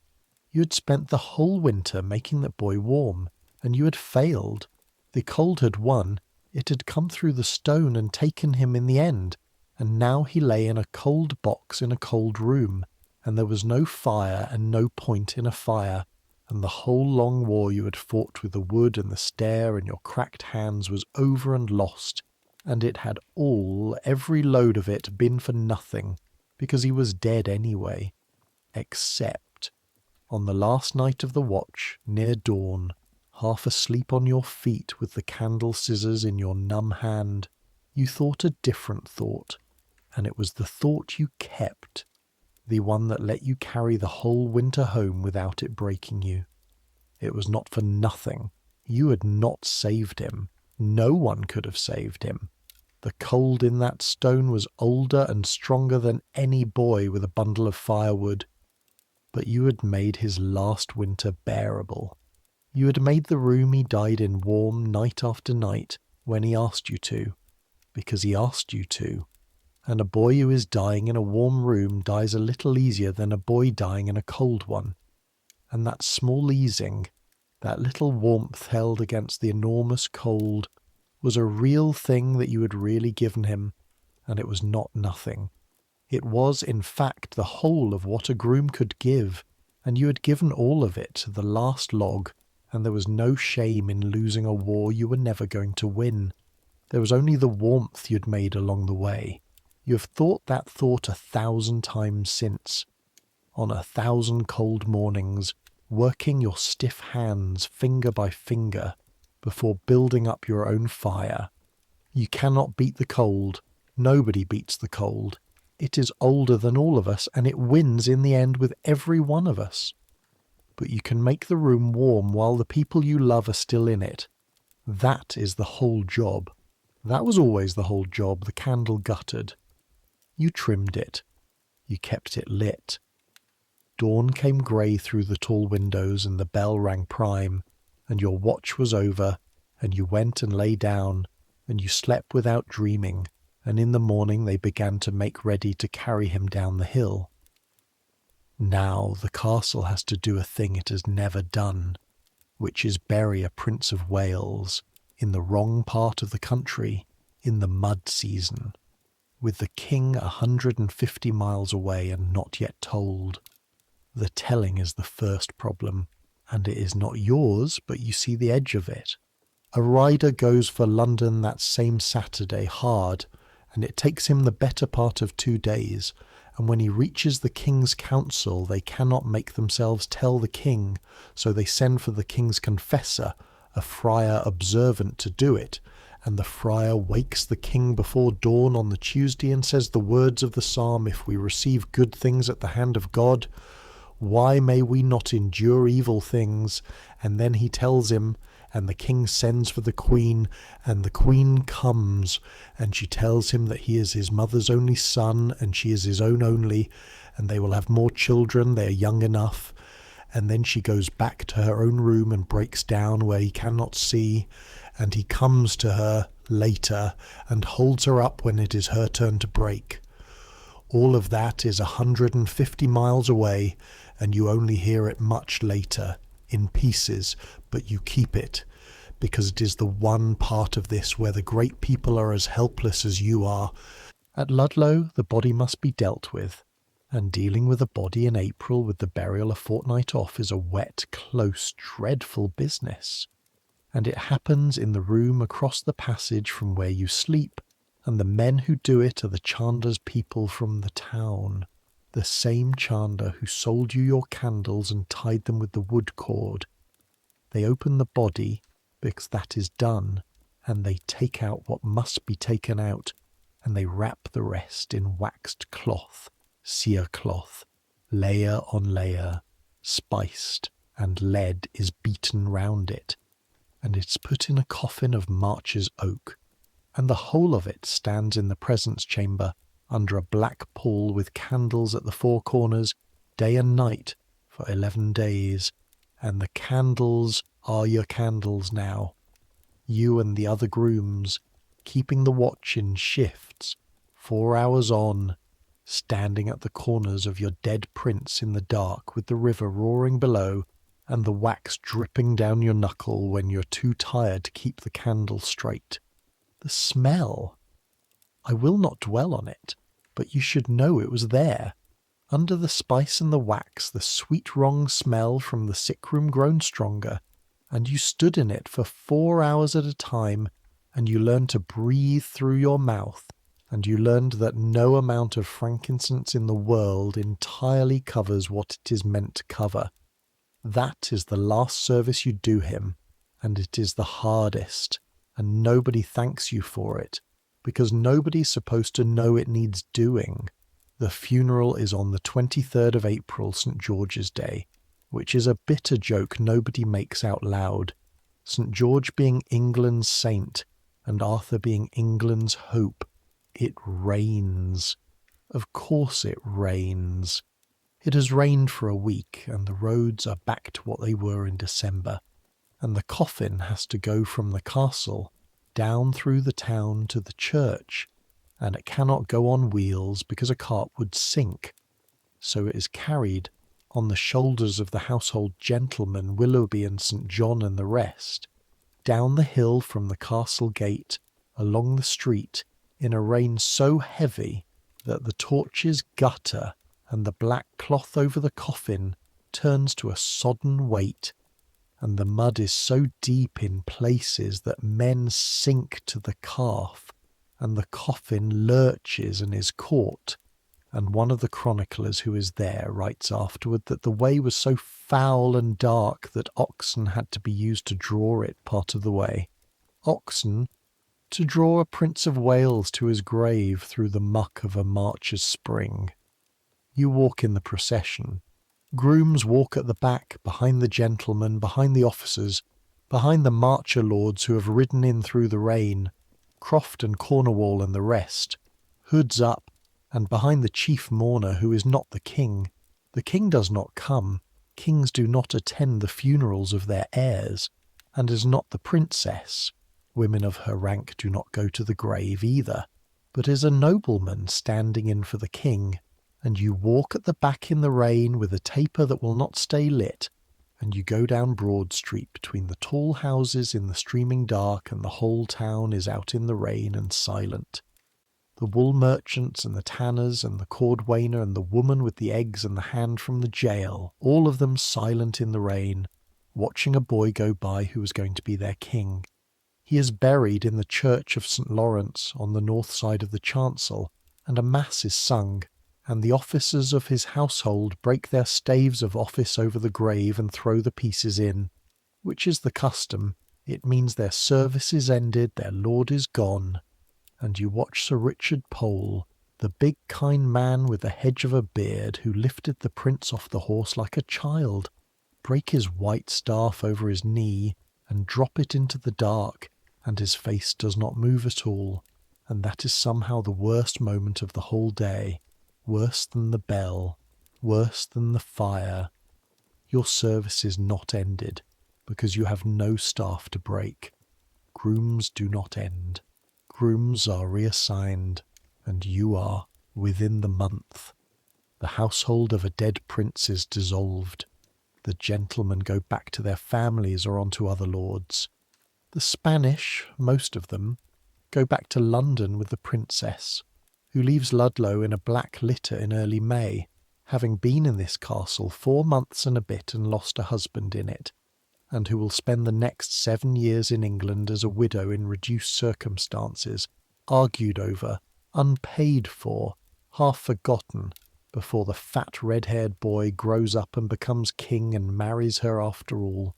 You had spent the whole winter making that boy warm, and you had failed. The cold had won. It had come through the stone and taken him in the end, and now he lay in a cold box in a cold room, and there was no fire and no point in a fire, and the whole long war you had fought with the wood and the stair and your cracked hands was over and lost, and it had all, every load of it, been for nothing, because he was dead anyway, except on the last night of the watch, near dawn, half asleep on your feet with the candle scissors in your numb hand, you thought a different thought, and it was the thought you kept, the one that let you carry the whole winter home without it breaking you. It was not for nothing. You had not saved him. No one could have saved him. The cold in that stone was older and stronger than any boy with a bundle of firewood. But you had made his last winter bearable. You had made the room he died in warm night after night when he asked you to, because he asked you to. And a boy who is dying in a warm room dies a little easier than a boy dying in a cold one. And that small easing, that little warmth held against the enormous cold, was a real thing that you had really given him, and it was not nothing. It was, in fact, the whole of what a groom could give, and you had given all of it to the last log, and there was no shame in losing a war you were never going to win. There was only the warmth you'd made along the way. You have thought that thought 1,000 times since, on 1,000 cold mornings, working your stiff hands finger by finger, before building up your own fire. You cannot beat the cold. Nobody beats the cold. It is older than all of us, and it wins in the end with every one of us. But you can make the room warm while the people you love are still in it. That is the whole job. That was always the whole job, the candle guttered. You trimmed it. You kept it lit. Dawn came grey through the tall windows, and the bell rang prime, and your watch was over, and you went and lay down, and you slept without dreaming, and in the morning they began to make ready to carry him down the hill. Now the castle has to do a thing it has never done, which is bury a Prince of Wales in the wrong part of the country in the mud season, with the king 150 miles away and not yet told. The telling is the first problem, and it is not yours, but you see the edge of it. A rider goes for London that same Saturday hard, and it takes him the better part of 2 days, and when he reaches the king's council they cannot make themselves tell the king, so they send for the king's confessor, a friar observant, to do it, and the friar wakes the king before dawn on the Tuesday and says the words of the psalm, "If we receive good things at the hand of God, Why may we not endure evil things? And then he tells him, and the king sends for the queen, and the queen comes, and she tells him that he is his mother's only son, and she is his own only, and they will have more children, they are young enough. And then she goes back to her own room and breaks down where he cannot see, and he comes to her later and holds her up when it is her turn to break. All of that is 150 miles away, and you only hear it much later, in pieces, but you keep it, because it is the one part of this where the great people are as helpless as you are. At Ludlow, the body must be dealt with, and dealing with a body in April with the burial a fortnight off is a wet, close, dreadful business. And it happens in the room across the passage from where you sleep, and the men who do it are the Chander's people from the town, the same Chander who sold you your candles and tied them with the wood cord. They open the body, because that is done, and they take out what must be taken out, and they wrap the rest in waxed cloth, cerecloth, layer on layer, spiced, and lead is beaten round it, and it's put in a coffin of March's oak, and the whole of it stands in the presence chamber under a black pall with candles at the four corners, day and night, for 11 days, and the candles are your candles now, you and the other grooms, keeping the watch in shifts, 4 hours on, standing at the corners of your dead prince in the dark with the river roaring below and the wax dripping down your knuckle when you're too tired to keep the candle straight. The smell! I will not dwell on it, but you should know it was there. Under the spice and the wax, the sweet wrong smell from the sick-room grown stronger, and you stood in it for 4 hours at a time, and you learned to breathe through your mouth, and you learned that no amount of frankincense in the world entirely covers what it is meant to cover. That is the last service you do him, and it is the hardest, and nobody thanks you for it, because nobody's supposed to know it needs doing. The funeral is on the 23rd of April, St. George's Day, which is a bitter joke nobody makes out loud, St. George being England's saint, and Arthur being England's hope. It rains. Of course it rains. It has rained for a week, and the roads are back to what they were in December, and the coffin has to go from the castle down through the town to the church, and it cannot go on wheels because a cart would sink, so it is carried on the shoulders of the household gentlemen, Willoughby and St. John and the rest, down the hill from the castle gate, along the street, in a rain so heavy that the torches gutter and the black cloth over the coffin turns to a sodden weight, and the mud is so deep in places that men sink to the calf, and the coffin lurches and is caught. And one of the chroniclers who is there writes afterward that the way was so foul and dark that oxen had to be used to draw it part of the way. Oxen to draw a Prince of Wales to his grave through the muck of a March's spring. You walk in the procession. Grooms walk at the back, behind the gentlemen, behind the officers, behind the marcher lords who have ridden in through the rain, Croft and Cornwall and the rest, hoods up, and behind the chief mourner who is not the king. The king does not come. Kings do not attend the funerals of their heirs, and is not the princess. Women of her rank do not go to the grave either, but is a nobleman standing in for the king, and you walk at the back in the rain with a taper that will not stay lit, and you go down Broad Street between the tall houses in the streaming dark, and the whole town is out in the rain and silent. The wool merchants and the tanners and the cordwainer and the woman with the eggs and the hand from the jail, all of them silent in the rain, watching a boy go by who was going to be their king. He is buried in the church of St. Lawrence on the north side of the chancel, and a mass is sung, and the officers of his household break their staves of office over the grave and throw the pieces in, which is the custom. It means their service is ended, their lord is gone, and you watch Sir Richard Pole, The big kind man with the hedge of a beard who lifted the prince off the horse like a child, break his white staff over his knee and drop it into the dark, and his face does not move at all, and that is somehow the worst moment of the whole day, worse than the bell, worse than the fire. Your service is not ended, because you have no staff to break. Grooms do not end. Grooms are reassigned, and you are within the month. The household of a dead prince is dissolved. The gentlemen go back to their families or on to other lords. The Spanish, most of them, go back to London with the princess, who leaves Ludlow in a black litter in early May, having been in this castle 4 months and a bit and lost a husband in it, and who will spend the next 7 years in England as a widow in reduced circumstances, argued over, unpaid for, half forgotten, before the fat red-haired boy grows up and becomes king and marries her after all.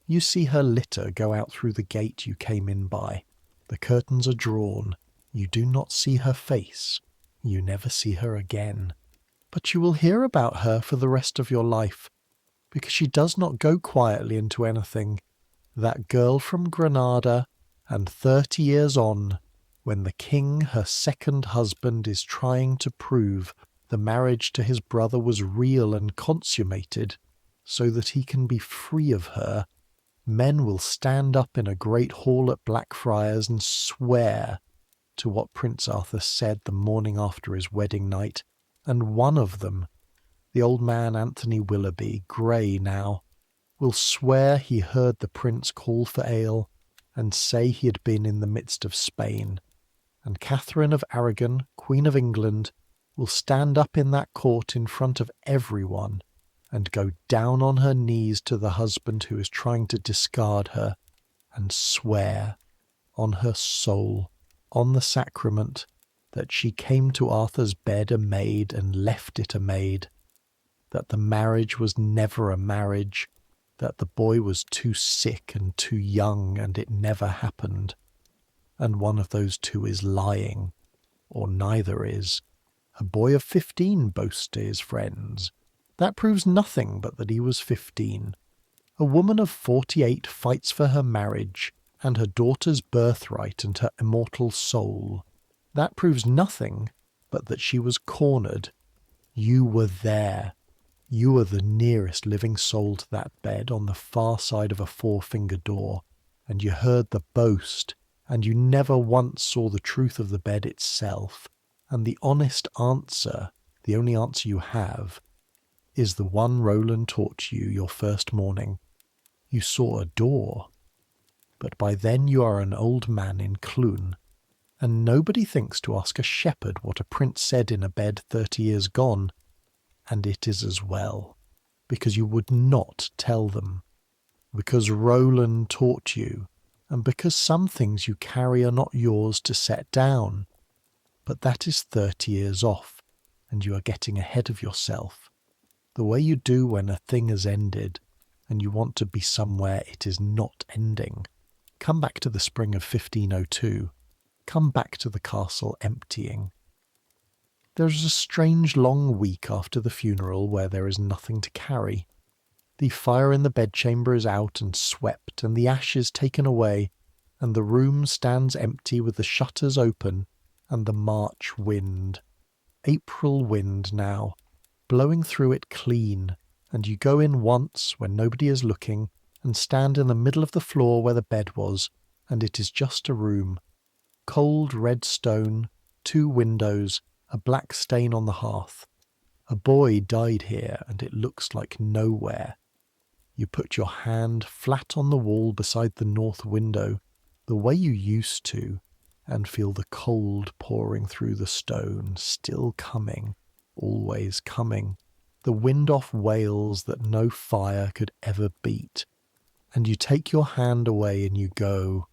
You see her litter go out through the gate you came in by. The curtains are drawn. You do not see her face. You never see her again. But you will hear about her for the rest of your life, because she does not go quietly into anything. That girl from Granada, and 30 years on, when the king, her second husband, is trying to prove the marriage to his brother was real and consummated, so that he can be free of her, men will stand up in a great hall at Blackfriars and swear to what Prince Arthur said the morning after his wedding night, and one of them, the old man Anthony Willoughby, grey now, will swear he heard the prince call for ale and say he had been in the midst of Spain, and Catherine of Aragon, Queen of England, will stand up in that court in front of everyone and go down on her knees to the husband who is trying to discard her and swear on her soul, on the sacrament, that she came to Arthur's bed a maid and left it a maid, that the marriage was never a marriage, that the boy was too sick and too young and it never happened, and one of those two is lying, or neither is. A boy of 15 boasts to his friends. That proves nothing but that he was 15. A woman of 48 fights for her marriage and her daughter's birthright and her immortal soul. That proves nothing but that she was cornered. You were there. You were the nearest living soul to that bed on the far side of a 4-finger door, and you heard the boast, and you never once saw the truth of the bed itself. And the honest answer, the only answer you have, is the one Roland taught you your first morning. You saw a door, but by then you are an old man in Clun, and nobody thinks to ask a shepherd what a prince said in a bed 30 years gone, and it is as well, because you would not tell them, because Roland taught you, and because some things you carry are not yours to set down. But that is 30 years off, and you are getting ahead of yourself, the way you do when a thing has ended, and you want to be somewhere it is not ending. Come back to the spring of 1502. Come back to the castle emptying. There is a strange long week after the funeral where there is nothing to carry. The fire in the bedchamber is out and swept, and the ashes taken away, and the room stands empty with the shutters open, and the March wind, April wind now, blowing through it clean, and you go in once when nobody is looking, and stand in the middle of the floor where the bed was, and it is just a room. Cold red stone, 2 windows, a black stain on the hearth. A boy died here, and it looks like nowhere. You put your hand flat on the wall beside the north window, the way you used to, and feel the cold pouring through the stone, still coming, always coming, the wind off Wales that no fire could ever beat. And you take your hand away and you go,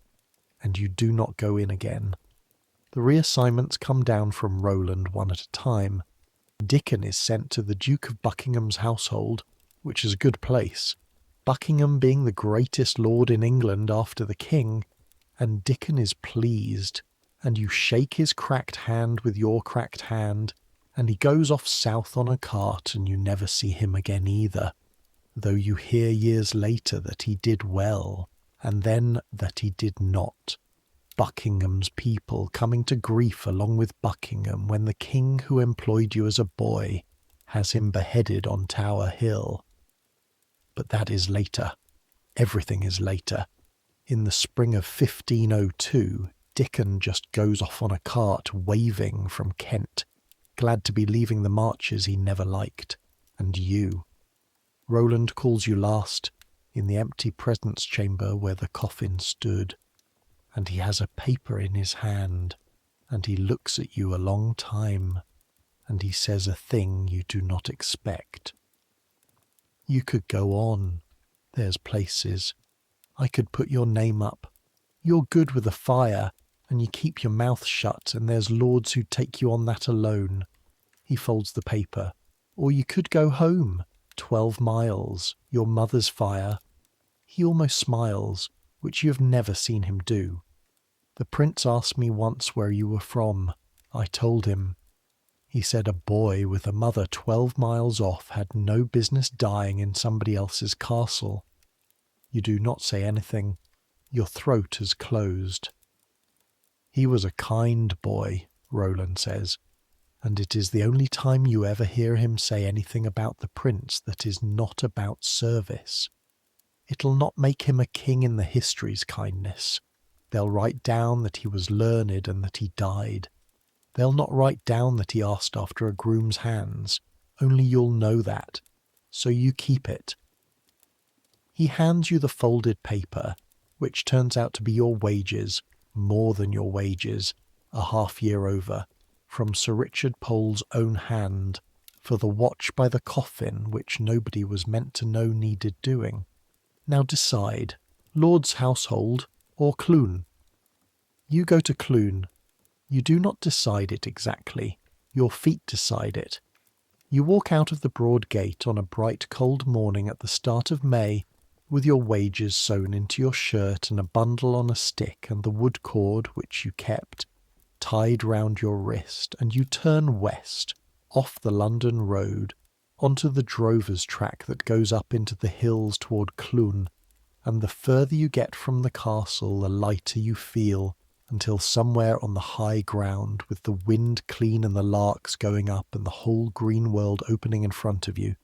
and you do not go in again. The reassignments come down from Roland one at a time. Dickon is sent to the Duke of Buckingham's household, which is a good place, Buckingham being the greatest lord in England after the king, and Dickon is pleased, and you shake his cracked hand with your cracked hand, and he goes off south on a cart, and you never see him again either, though you hear years later that he did well, and then that he did not. Buckingham's people coming to grief along with Buckingham when the king who employed you as a boy has him beheaded on Tower Hill. But that is later. Everything is later. In the spring of 1502, Dickon just goes off on a cart waving from Kent, glad to be leaving the marches he never liked, and you. Roland calls you last, in the empty presence chamber where the coffin stood, and he has a paper in his hand, and he looks at you a long time, and he says a thing you do not expect. You could go on. There's places. I could put your name up. You're good with a fire, and you keep your mouth shut, and there's lords who take you on that alone. He folds the paper. Or you could go home. 12 miles, your mother's fire. He almost smiles, which you have never seen him do. The prince asked me once where you were from. I told him. He said a boy with a mother 12 miles off had no business dying in somebody else's castle. You do not say anything. Your throat is closed. He was a kind boy, Roland says, and it is the only time you ever hear him say anything about the prince that is not about service. It'll not make him a king in the histories, kindness. They'll write down that he was learned and that he died. They'll not write down that he asked after a groom's hands, only you'll know that, so you keep it. He hands you the folded paper, which turns out to be your wages, more than your wages, a half-year over, from Sir Richard Pole's own hand, for the watch by the coffin which nobody was meant to know needed doing. Now decide, Lord's household or Clun? You go to Clun. You do not decide it exactly. Your feet decide it. You walk out of the broad gate on a bright cold morning at the start of May, with your wages sewn into your shirt and a bundle on a stick and the wood cord which you kept tied round your wrist, and you turn west, off the London road, onto the drover's track that goes up into the hills toward Clun, and the further you get from the castle, the lighter you feel, until somewhere on the high ground, with the wind clean and the larks going up and the whole green world opening in front of you,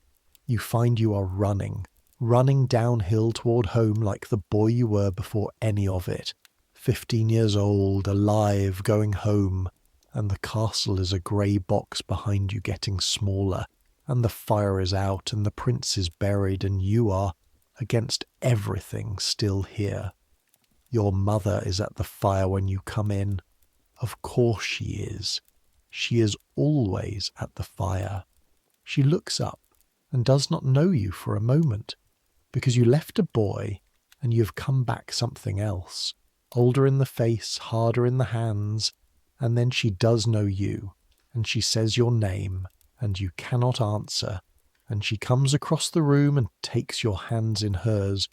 you find you are running downhill toward home like the boy you were before any of it, 15 years old, alive, going home, and the castle is a grey box behind you getting smaller, and the fire is out, and the prince is buried, and you are, against everything, still here. Your mother is at the fire when you come in. Of course she is. She is always at the fire. She looks up and does not know you for a moment, because you left a boy and you have come back something else, older in the face, harder in the hands, and then she does know you, and she says your name, and you cannot answer, and she comes across the room and takes your hands in hers,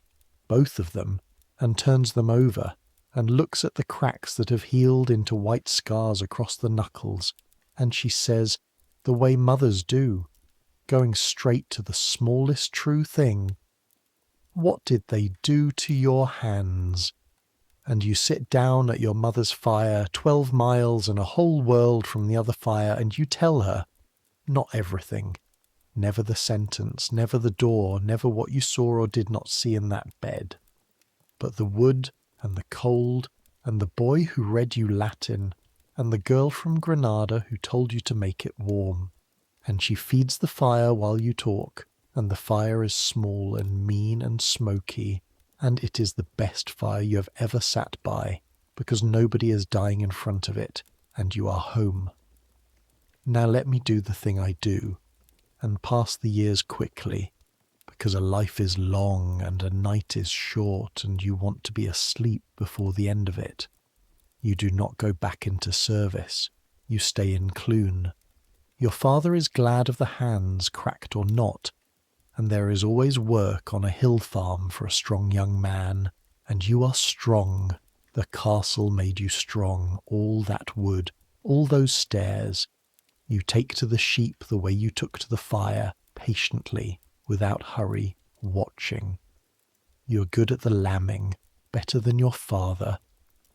both of them, and turns them over, and looks at the cracks that have healed into white scars across the knuckles, and she says, the way mothers do, going straight to the smallest true thing, what did they do to your hands? And you sit down at your mother's fire, 12 miles and a whole world from the other fire, and you tell her, not everything, never the sentence, never the door, never what you saw or did not see in that bed, but the wood and the cold and the boy who read you Latin and the girl from Granada who told you to make it warm. And she feeds the fire while you talk, and the fire is small and mean and smoky, and it is the best fire you have ever sat by, because nobody is dying in front of it, and you are home. Now let me do the thing I do, and pass the years quickly, because a life is long and a night is short, and you want to be asleep before the end of it. You do not go back into service. You stay in Clun. Your father is glad of the hands, cracked or not, and there is always work on a hill farm for a strong young man, and you are strong, The castle made you strong, all that wood, all those stairs. You take to the sheep the way you took to the fire, patiently, without hurry, watching. You're good at the lambing, better than your father,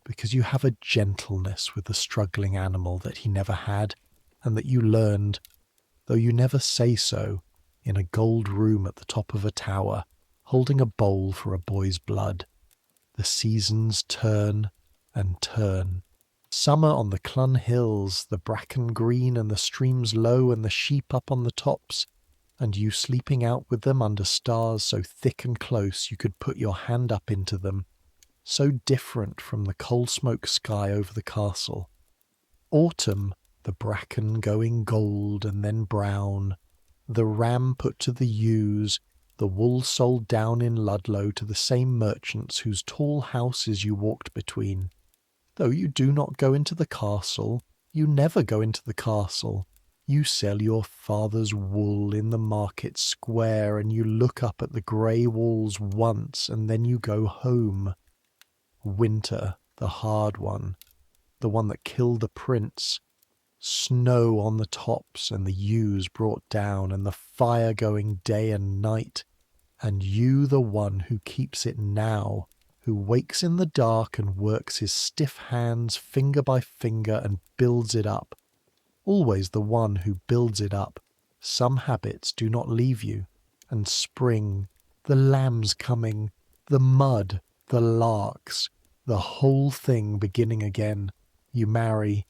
because you have a gentleness with the struggling animal that he never had, and that you learned, though you never say so, in a gold room at the top of a tower, holding a bowl for a boy's blood. The seasons turn and turn. Summer on the Clun hills, the bracken green and the streams low and the sheep up on the tops, and you sleeping out with them under stars so thick and close you could put your hand up into them, so different from the coal-smoke sky over the castle. Autumn, the bracken going gold and then brown, the ram put to the ewes, the wool sold down in Ludlow to the same merchants whose tall houses you walked between. Though you do not go into the castle, you never go into the castle. You sell your father's wool in the market square, and you look up at the grey walls once, and then you go home. Winter, the hard one, the one that killed the prince. Snow on the tops, and the ewes brought down, and the fire going day and night. And you the one who keeps it now, who wakes in the dark and works his stiff hands finger by finger and builds it up. Always the one who builds it up. Some habits do not leave you. And spring, the lambs coming, the mud, the larks, the whole thing beginning again. You marry.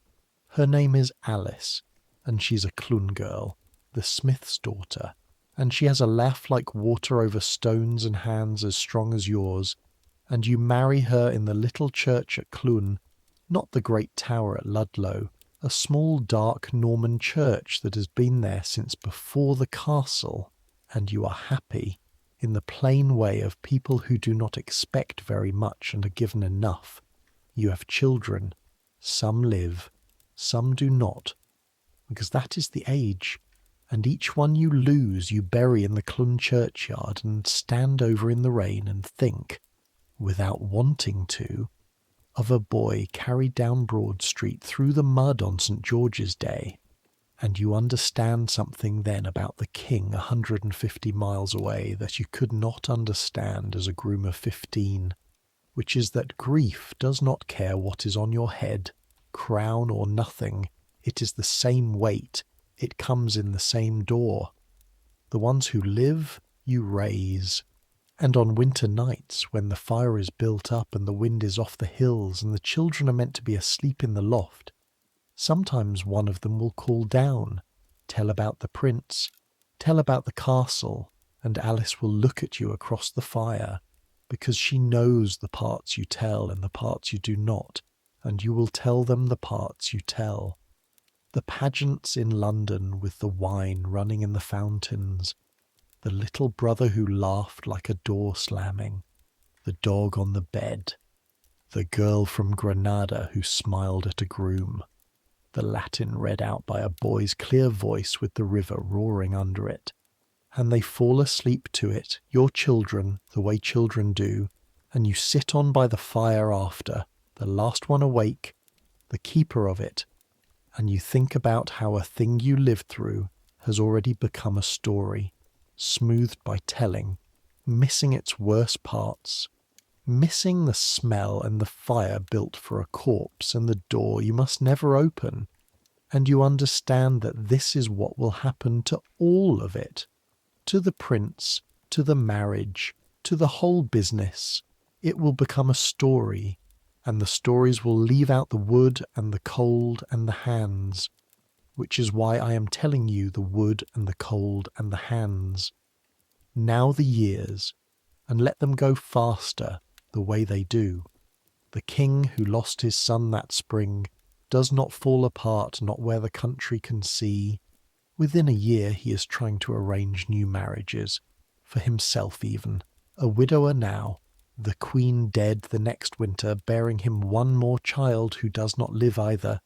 Her name is Alice, and she's a Clun girl, the smith's daughter, and she has a laugh like water over stones and hands as strong as yours, and you marry her in the little church at Clun, not the great tower at Ludlow, a small dark Norman church that has been there since before the castle, and you are happy, in the plain way of people who do not expect very much and are given enough. You have children. Some live, some do not, because that is the age, and each one you lose you bury in the Clun churchyard and stand over in the rain and think, without wanting to, of a boy carried down Broad Street through the mud on St. George's Day, and you understand something then about the king 150 miles away that you could not understand as a groom of 15, which is that grief does not care what is on your head, crown or nothing. It is the same weight, it comes in the same door. The ones who live, you raise. And on winter nights, when the fire is built up and the wind is off the hills and the children are meant to be asleep in the loft, sometimes one of them will call down, tell about the prince, tell about the castle, and Alice will look at you across the fire, because she knows the parts you tell and the parts you do not, and you will tell them the parts you tell. The pageants in London with the wine running in the fountains, the little brother who laughed like a door slamming, the dog on the bed, the girl from Granada who smiled at a groom, the Latin read out by a boy's clear voice with the river roaring under it, and they fall asleep to it, your children, the way children do, and you sit on by the fire after, the last one awake, the keeper of it, and you think about how a thing you lived through has already become a story, smoothed by telling, missing its worst parts, missing the smell and the fire built for a corpse and the door you must never open, and you understand that this is what will happen to all of it, to the prince, to the marriage, to the whole business. It will become a story, and the stories will leave out the wood and the cold and the hands, which is why I am telling you the wood and the cold and the hands. Now the years, and let them go faster, the way they do. The king who lost his son that spring does not fall apart not where the country can see. Within a year he is trying to arrange new marriages, for himself even, a widower now, the queen dead the next winter, bearing him one more child who does not live either,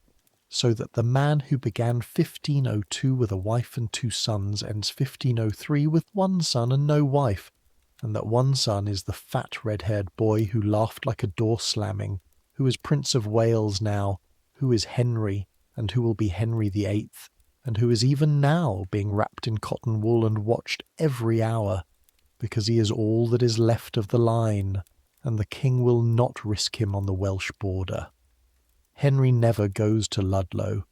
so that the man who began 1502 with a wife and 2 sons ends 1503 with 1 son and no wife, and that 1 son is the fat red-haired boy who laughed like a door slamming, Who is Prince of Wales now? Who is Henry, and who will be Henry VIII? And who is even now being wrapped in cotton wool and watched every hour, because he is all that is left of the line, and the king will not risk him on the Welsh border. Henry never goes to Ludlow.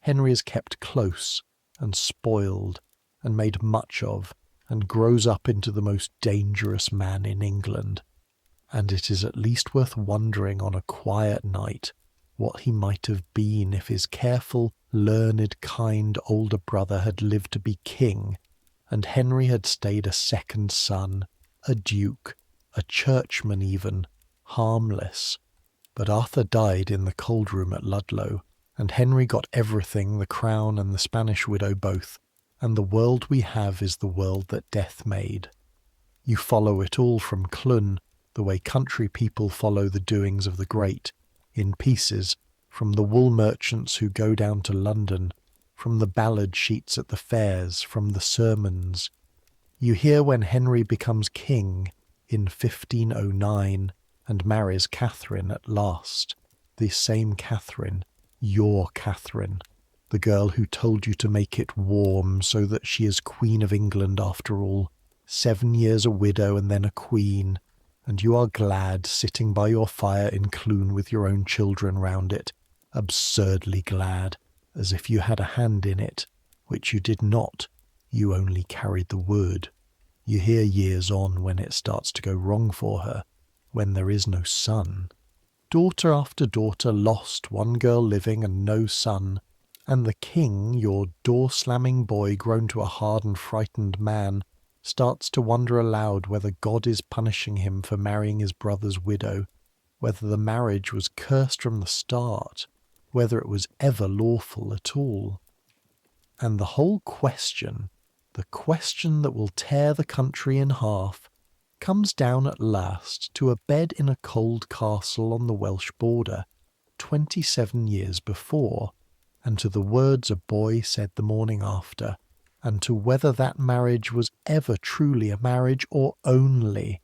Henry is kept close and spoiled and made much of, and grows up into the most dangerous man in England. And it is at least worth wondering on a quiet night what he might have been if his careful, learned, kind older brother had lived to be king, and Henry had stayed a second son, a duke, a churchman even, harmless. But Arthur died in the cold room at Ludlow, and Henry got everything, the crown and the Spanish widow both, and the world we have is the world that death made. You follow it all from Clun, the way country people follow the doings of the great, in pieces, from the wool merchants who go down to London, from the ballad sheets at the fairs, from the sermons. You hear when Henry becomes king in 1509 and marries Catherine at last, the same Catherine, your Catherine, the girl who told you to make it warm so that she is Queen of England after all, 7 years a widow and then a queen, and you are glad sitting by your fire in Clun with your own children round it, absurdly glad, as if you had a hand in it, which you did not, you only carried the wood. You hear years on when it starts to go wrong for her, when there is no son. Daughter after daughter lost, one girl living and no son, and the king, your door-slamming boy grown to a hard and frightened man, starts to wonder aloud whether God is punishing him for marrying his brother's widow, whether the marriage was cursed from the start, whether it was ever lawful at all. And the whole question, the question that will tear the country in half, comes down at last to a bed in a cold castle on the Welsh border, 27 years before, and to the words a boy said the morning after, and to whether that marriage was ever truly a marriage or only,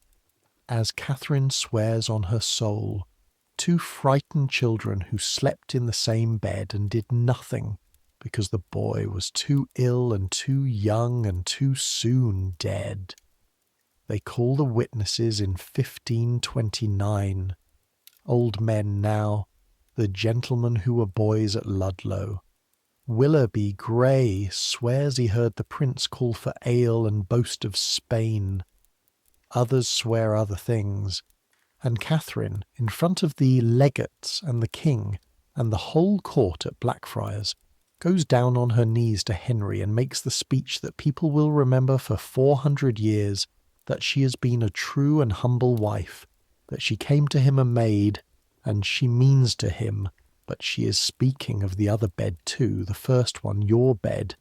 as Catherine swears on her soul, two frightened children who slept in the same bed and did nothing because the boy was too ill and too young and too soon dead. They call the witnesses in 1529, old men now, the gentlemen who were boys at Ludlow. Willoughby Grey swears he heard the prince call for ale and boast of Spain. Others swear other things. And Catherine, in front of the legates and the king and the whole court at Blackfriars, goes down on her knees to Henry and makes the speech that people will remember for 400 years, that she has been a true and humble wife, that she came to him a maid, and she means to him, but she is speaking of the other bed too, the first one, your bed,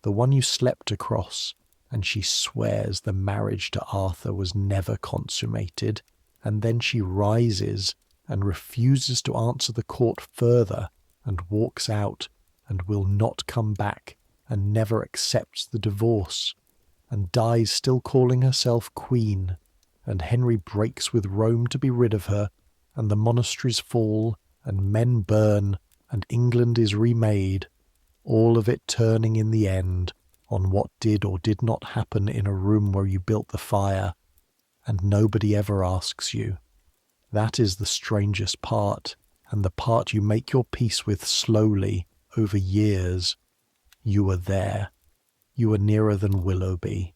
the one you slept across, and she swears the marriage to Arthur was never consummated, and then she rises and refuses to answer the court further, and walks out, and will not come back, and never accepts the divorce, and dies still calling herself queen, and Henry breaks with Rome to be rid of her, and the monasteries fall, and men burn, and England is remade, all of it turning in the end on what did or did not happen in a room where you built the fire, and nobody ever asks you. That is the strangest part, and the part you make your peace with slowly, over years. You were there. You were nearer than Willoughby.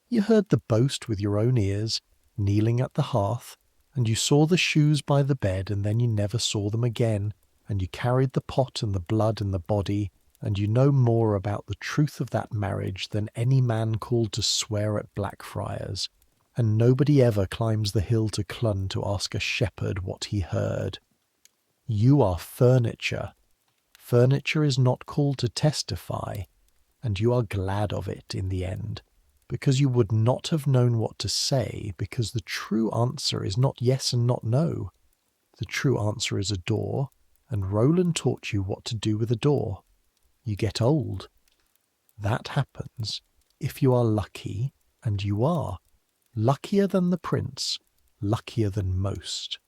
You heard the boast with your own ears, kneeling at the hearth, and you saw the shoes by the bed, and then you never saw them again, and you carried the pot and the blood and the body, and you know more about the truth of that marriage than any man called to swear at Blackfriars, and nobody ever climbs the hill to Clun to ask a shepherd what he heard. You are furniture. Furniture is not called to testify, and you are glad of it in the end, because you would not have known what to say, because the true answer is not yes and not no. The true answer is a door, and Roland taught you what to do with a door. You get old. That happens if you are lucky, and you are. Luckier than the prince, luckier than most.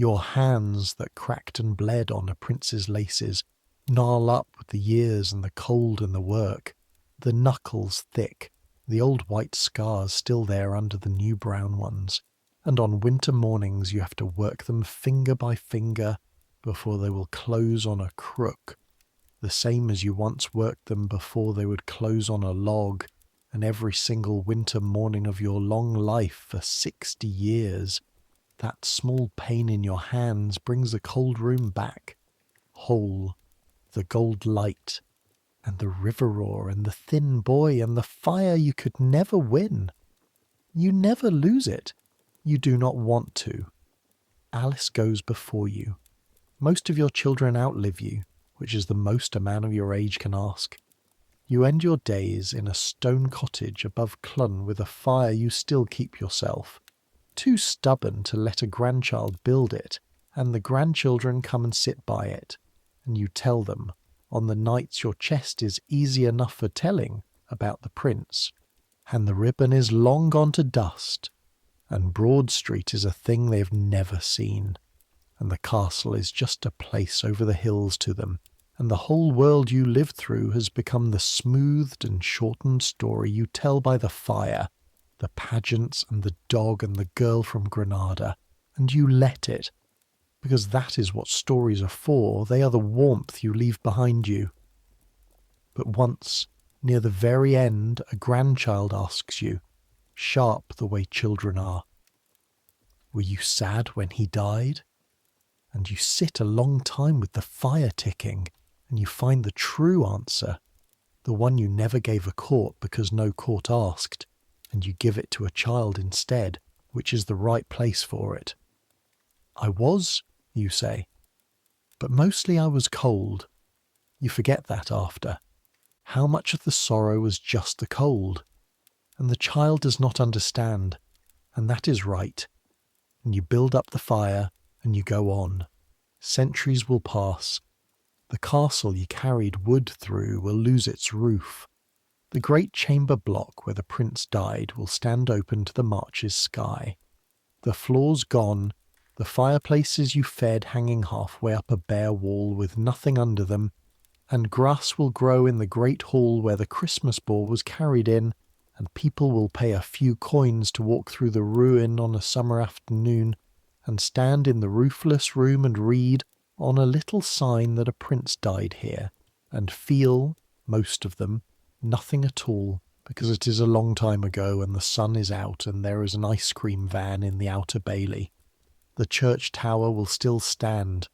Your hands that cracked and bled on a prince's laces gnarl up with the years and the cold and the work, the knuckles thick, the old white scars still there under the new brown ones, and on winter mornings you have to work them finger by finger before they will close on a crook, the same as you once worked them before they would close on a log, and every single winter morning of your long life for 60 years, that small pain in your hands brings the cold room back, whole, the gold light, and the river roar, and the thin boy, and the fire you could never win. You never lose it. You do not want to. Alice goes before you. Most of your children outlive you, which is the most a man of your age can ask. You end your days in a stone cottage above Clun with a fire you still keep yourself, too stubborn to let a grandchild build it, and the grandchildren come and sit by it, and you tell them, on the nights your chest is easy enough for telling, about the prince, and the ribbon is long gone to dust, and Broad Street is a thing they've never seen, and the castle is just a place over the hills to them, and the whole world you lived through has become the smoothed and shortened story you tell by the fire, the pageants and the dog and the girl from Granada, and you let it, because that is what stories are for. They are the warmth you leave behind you. But once, near the very end, a grandchild asks you, sharp the way children are, were you sad when he died? And you sit a long time with the fire ticking, and you find the true answer, the one you never gave a court because no court asked, and you give it to a child instead, which is the right place for it. I was, you say, but mostly I was cold. You forget that after. How much of the sorrow was just the cold? And the child does not understand, and that is right. And you build up the fire, and you go on. Centuries will pass. The castle you carried wood through will lose its roof. The great chamber block where the prince died will stand open to the March's sky. The floors gone, the fireplaces you fed hanging halfway up a bare wall with nothing under them, and grass will grow in the great hall where the Christmas ball was carried in, and people will pay a few coins to walk through the ruin on a summer afternoon, and stand in the roofless room and read on a little sign that a prince died here, and feel, most of them, nothing at all, because it is a long time ago and the sun is out and there is an ice cream van in the outer bailey. The church tower will still stand.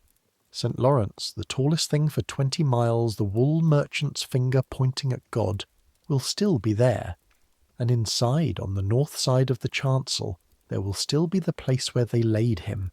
St. Lawrence, the tallest thing for 20 miles, the wool merchant's finger pointing at God, will still be there. And inside, on the north side of the chancel, there will still be the place where they laid him.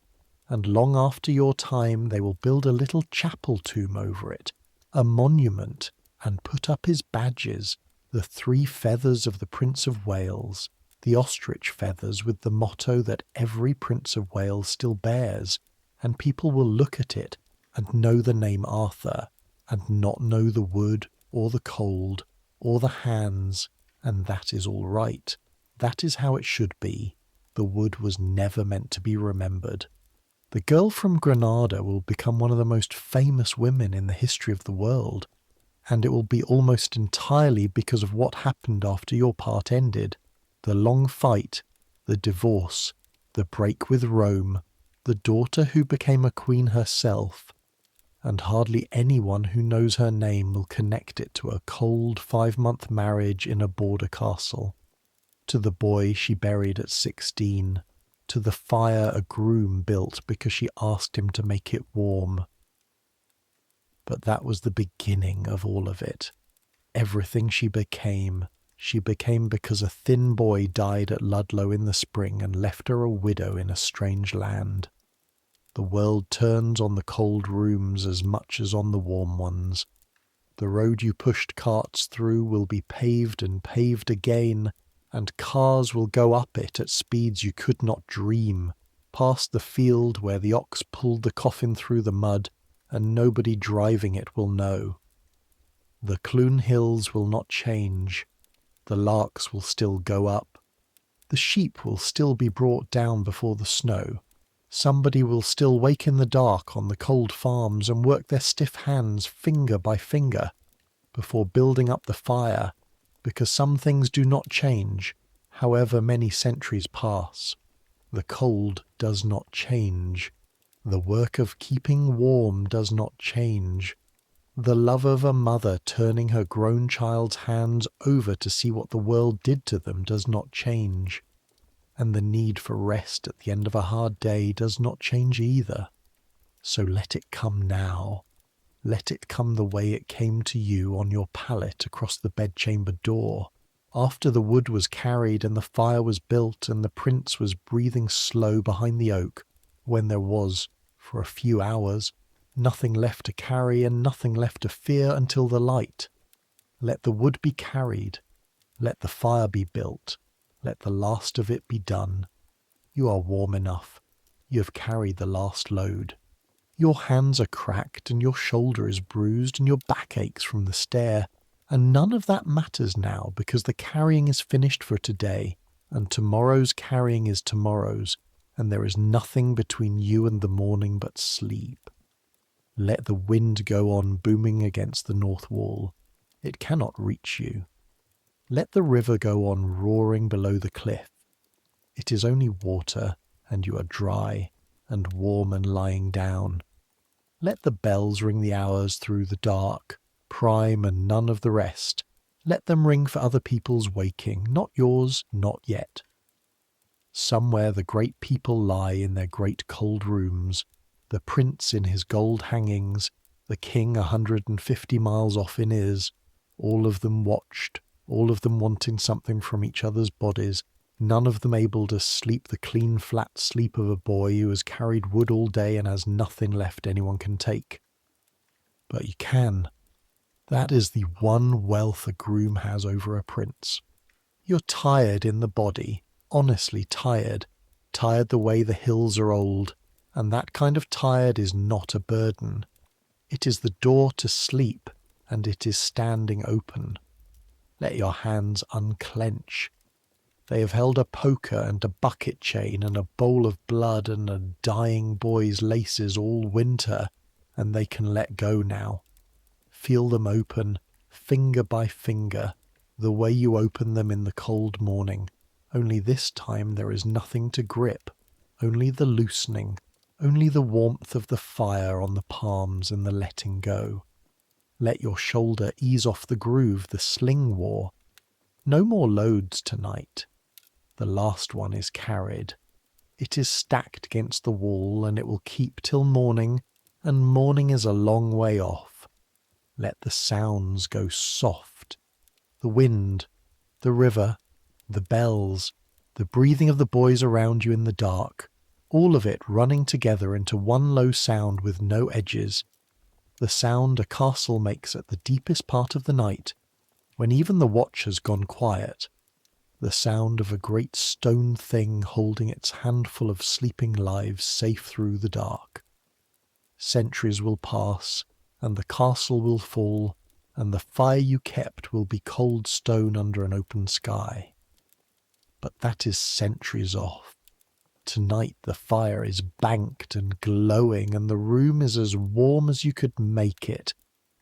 And long after your time they will build a little chapel tomb over it, a monument, and put up his badges, the 3 feathers of the Prince of Wales, the ostrich feathers with the motto that every Prince of Wales still bears, and people will look at it and know the name Arthur, and not know the wood, or the cold, or the hands, and that is all right. That is how it should be. The wood was never meant to be remembered. The girl from Granada will become one of the most famous women in the history of the world, and it will be almost entirely because of what happened after your part ended. The long fight, the divorce, the break with Rome, the daughter who became a queen herself, and hardly anyone who knows her name will connect it to a cold 5-month marriage in a border castle, to the boy she buried at 16, to the fire a groom built because she asked him to make it warm. But that was the beginning of all of it. Everything she became because a thin boy died at Ludlow in the spring and left her a widow in a strange land. The world turns on the cold rooms as much as on the warm ones. The road you pushed carts through will be paved and paved again, and cars will go up it at speeds you could not dream, past the field where the ox pulled the coffin through the mud, and nobody driving it will know. The Clun hills will not change. The larks will still go up. The sheep will still be brought down before the snow. Somebody will still wake in the dark on the cold farms and work their stiff hands finger by finger before building up the fire, because some things do not change, however many centuries pass. The cold does not change. The work of keeping warm does not change. The love of a mother turning her grown child's hands over to see what the world did to them does not change. And the need for rest at the end of a hard day does not change either. So let it come now. Let it come the way it came to you on your pallet across the bedchamber door, after the wood was carried and the fire was built and the prince was breathing slow behind the oak, when there was, for a few hours, nothing left to carry and nothing left to fear until the light. Let the wood be carried. Let the fire be built. Let the last of it be done. You are warm enough. You have carried the last load. Your hands are cracked and your shoulder is bruised and your back aches from the stair, and none of that matters now because the carrying is finished for today, and tomorrow's carrying is tomorrow's, and there is nothing between you and the morning but sleep. Let the wind go on booming against the north wall. It cannot reach you. Let the river go on roaring below the cliff. It is only water, and you are dry and warm and lying down. Let the bells ring the hours through the dark, prime and none of the rest. Let them ring for other people's waking, not yours, not yet. Somewhere the great people lie in their great cold rooms, the prince in his gold hangings, the king 150 miles off in his, all of them watched, all of them wanting something from each other's bodies, none of them able to sleep the clean flat sleep of a boy who has carried wood all day and has nothing left anyone can take. But you can. That is the one wealth a groom has over a prince. You're tired in the body, honestly tired the way the hills are old, and that kind of tired is not a burden. It is the door to sleep, and it is standing open. Let your hands unclench. They have held a poker and a bucket chain and a bowl of blood and a dying boy's laces all winter, and they can let go now. Feel them open, finger by finger, the way you open them in the cold morning, only this time there is nothing to grip, only the loosening, only the warmth of the fire on the palms and the letting go. Let your shoulder ease off the groove the sling wore. No more loads tonight. The last one is carried. It is stacked against the wall, and it will keep till morning, and morning is a long way off. Let the sounds go soft. The wind, the river, the bells, the breathing of the boys around you in the dark, all of it running together into one low sound with no edges. The sound a castle makes at the deepest part of the night, when even the watch has gone quiet. The sound of a great stone thing holding its handful of sleeping lives safe through the dark. Centuries will pass, and the castle will fall, and the fire you kept will be cold stone under an open sky. But that is centuries off. Tonight the fire is banked and glowing, and the room is as warm as you could make it,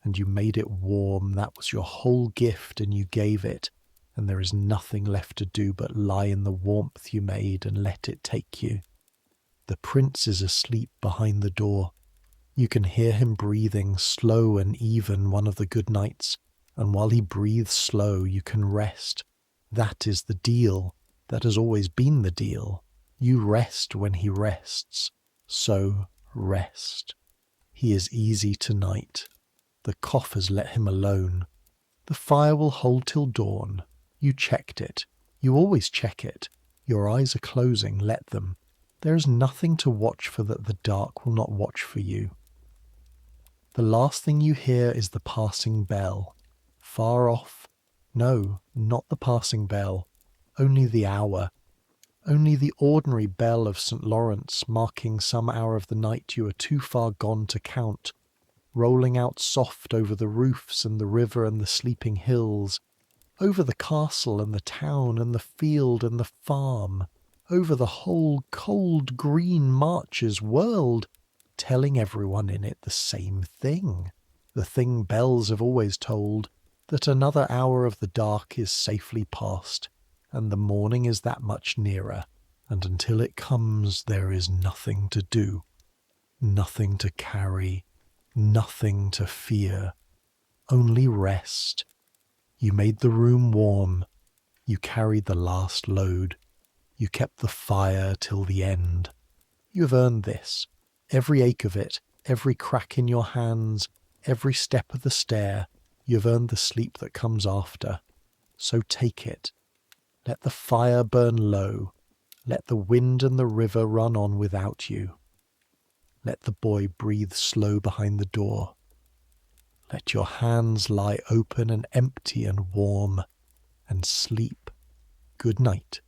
and you made it warm. That was your whole gift, and you gave it, and there is nothing left to do but lie in the warmth you made and let it take you. The prince is asleep behind the door. You can hear him breathing slow and even one of the good nights, and while he breathes slow you can rest. That is the deal. That has always been the deal. You rest when he rests. So rest. He is easy tonight. The cough has let him alone. The fire will hold till dawn. You checked it. You always check it. Your eyes are closing. Let them. There is nothing to watch for that the dark will not watch for you. The last thing you hear is the passing bell. Far off. No, not the passing bell. Only the hour. Only the ordinary bell of St. Lawrence marking some hour of the night you are too far gone to count, rolling out soft over the roofs and the river and the sleeping hills, over the castle and the town and the field and the farm, over the whole cold green Marches world, telling everyone in it the same thing, the thing bells have always told, that another hour of the dark is safely past, and the morning is that much nearer, and until it comes there is nothing to do, nothing to carry, nothing to fear, only rest. You made the room warm, you carried the last load, you kept the fire till the end. You have earned this, every ache of it, every crack in your hands, every step of the stair, you have earned the sleep that comes after. So take it. Let the fire burn low, let the wind and the river run on without you. Let the boy breathe slow behind the door. Let your hands lie open and empty and warm, and sleep. Good night.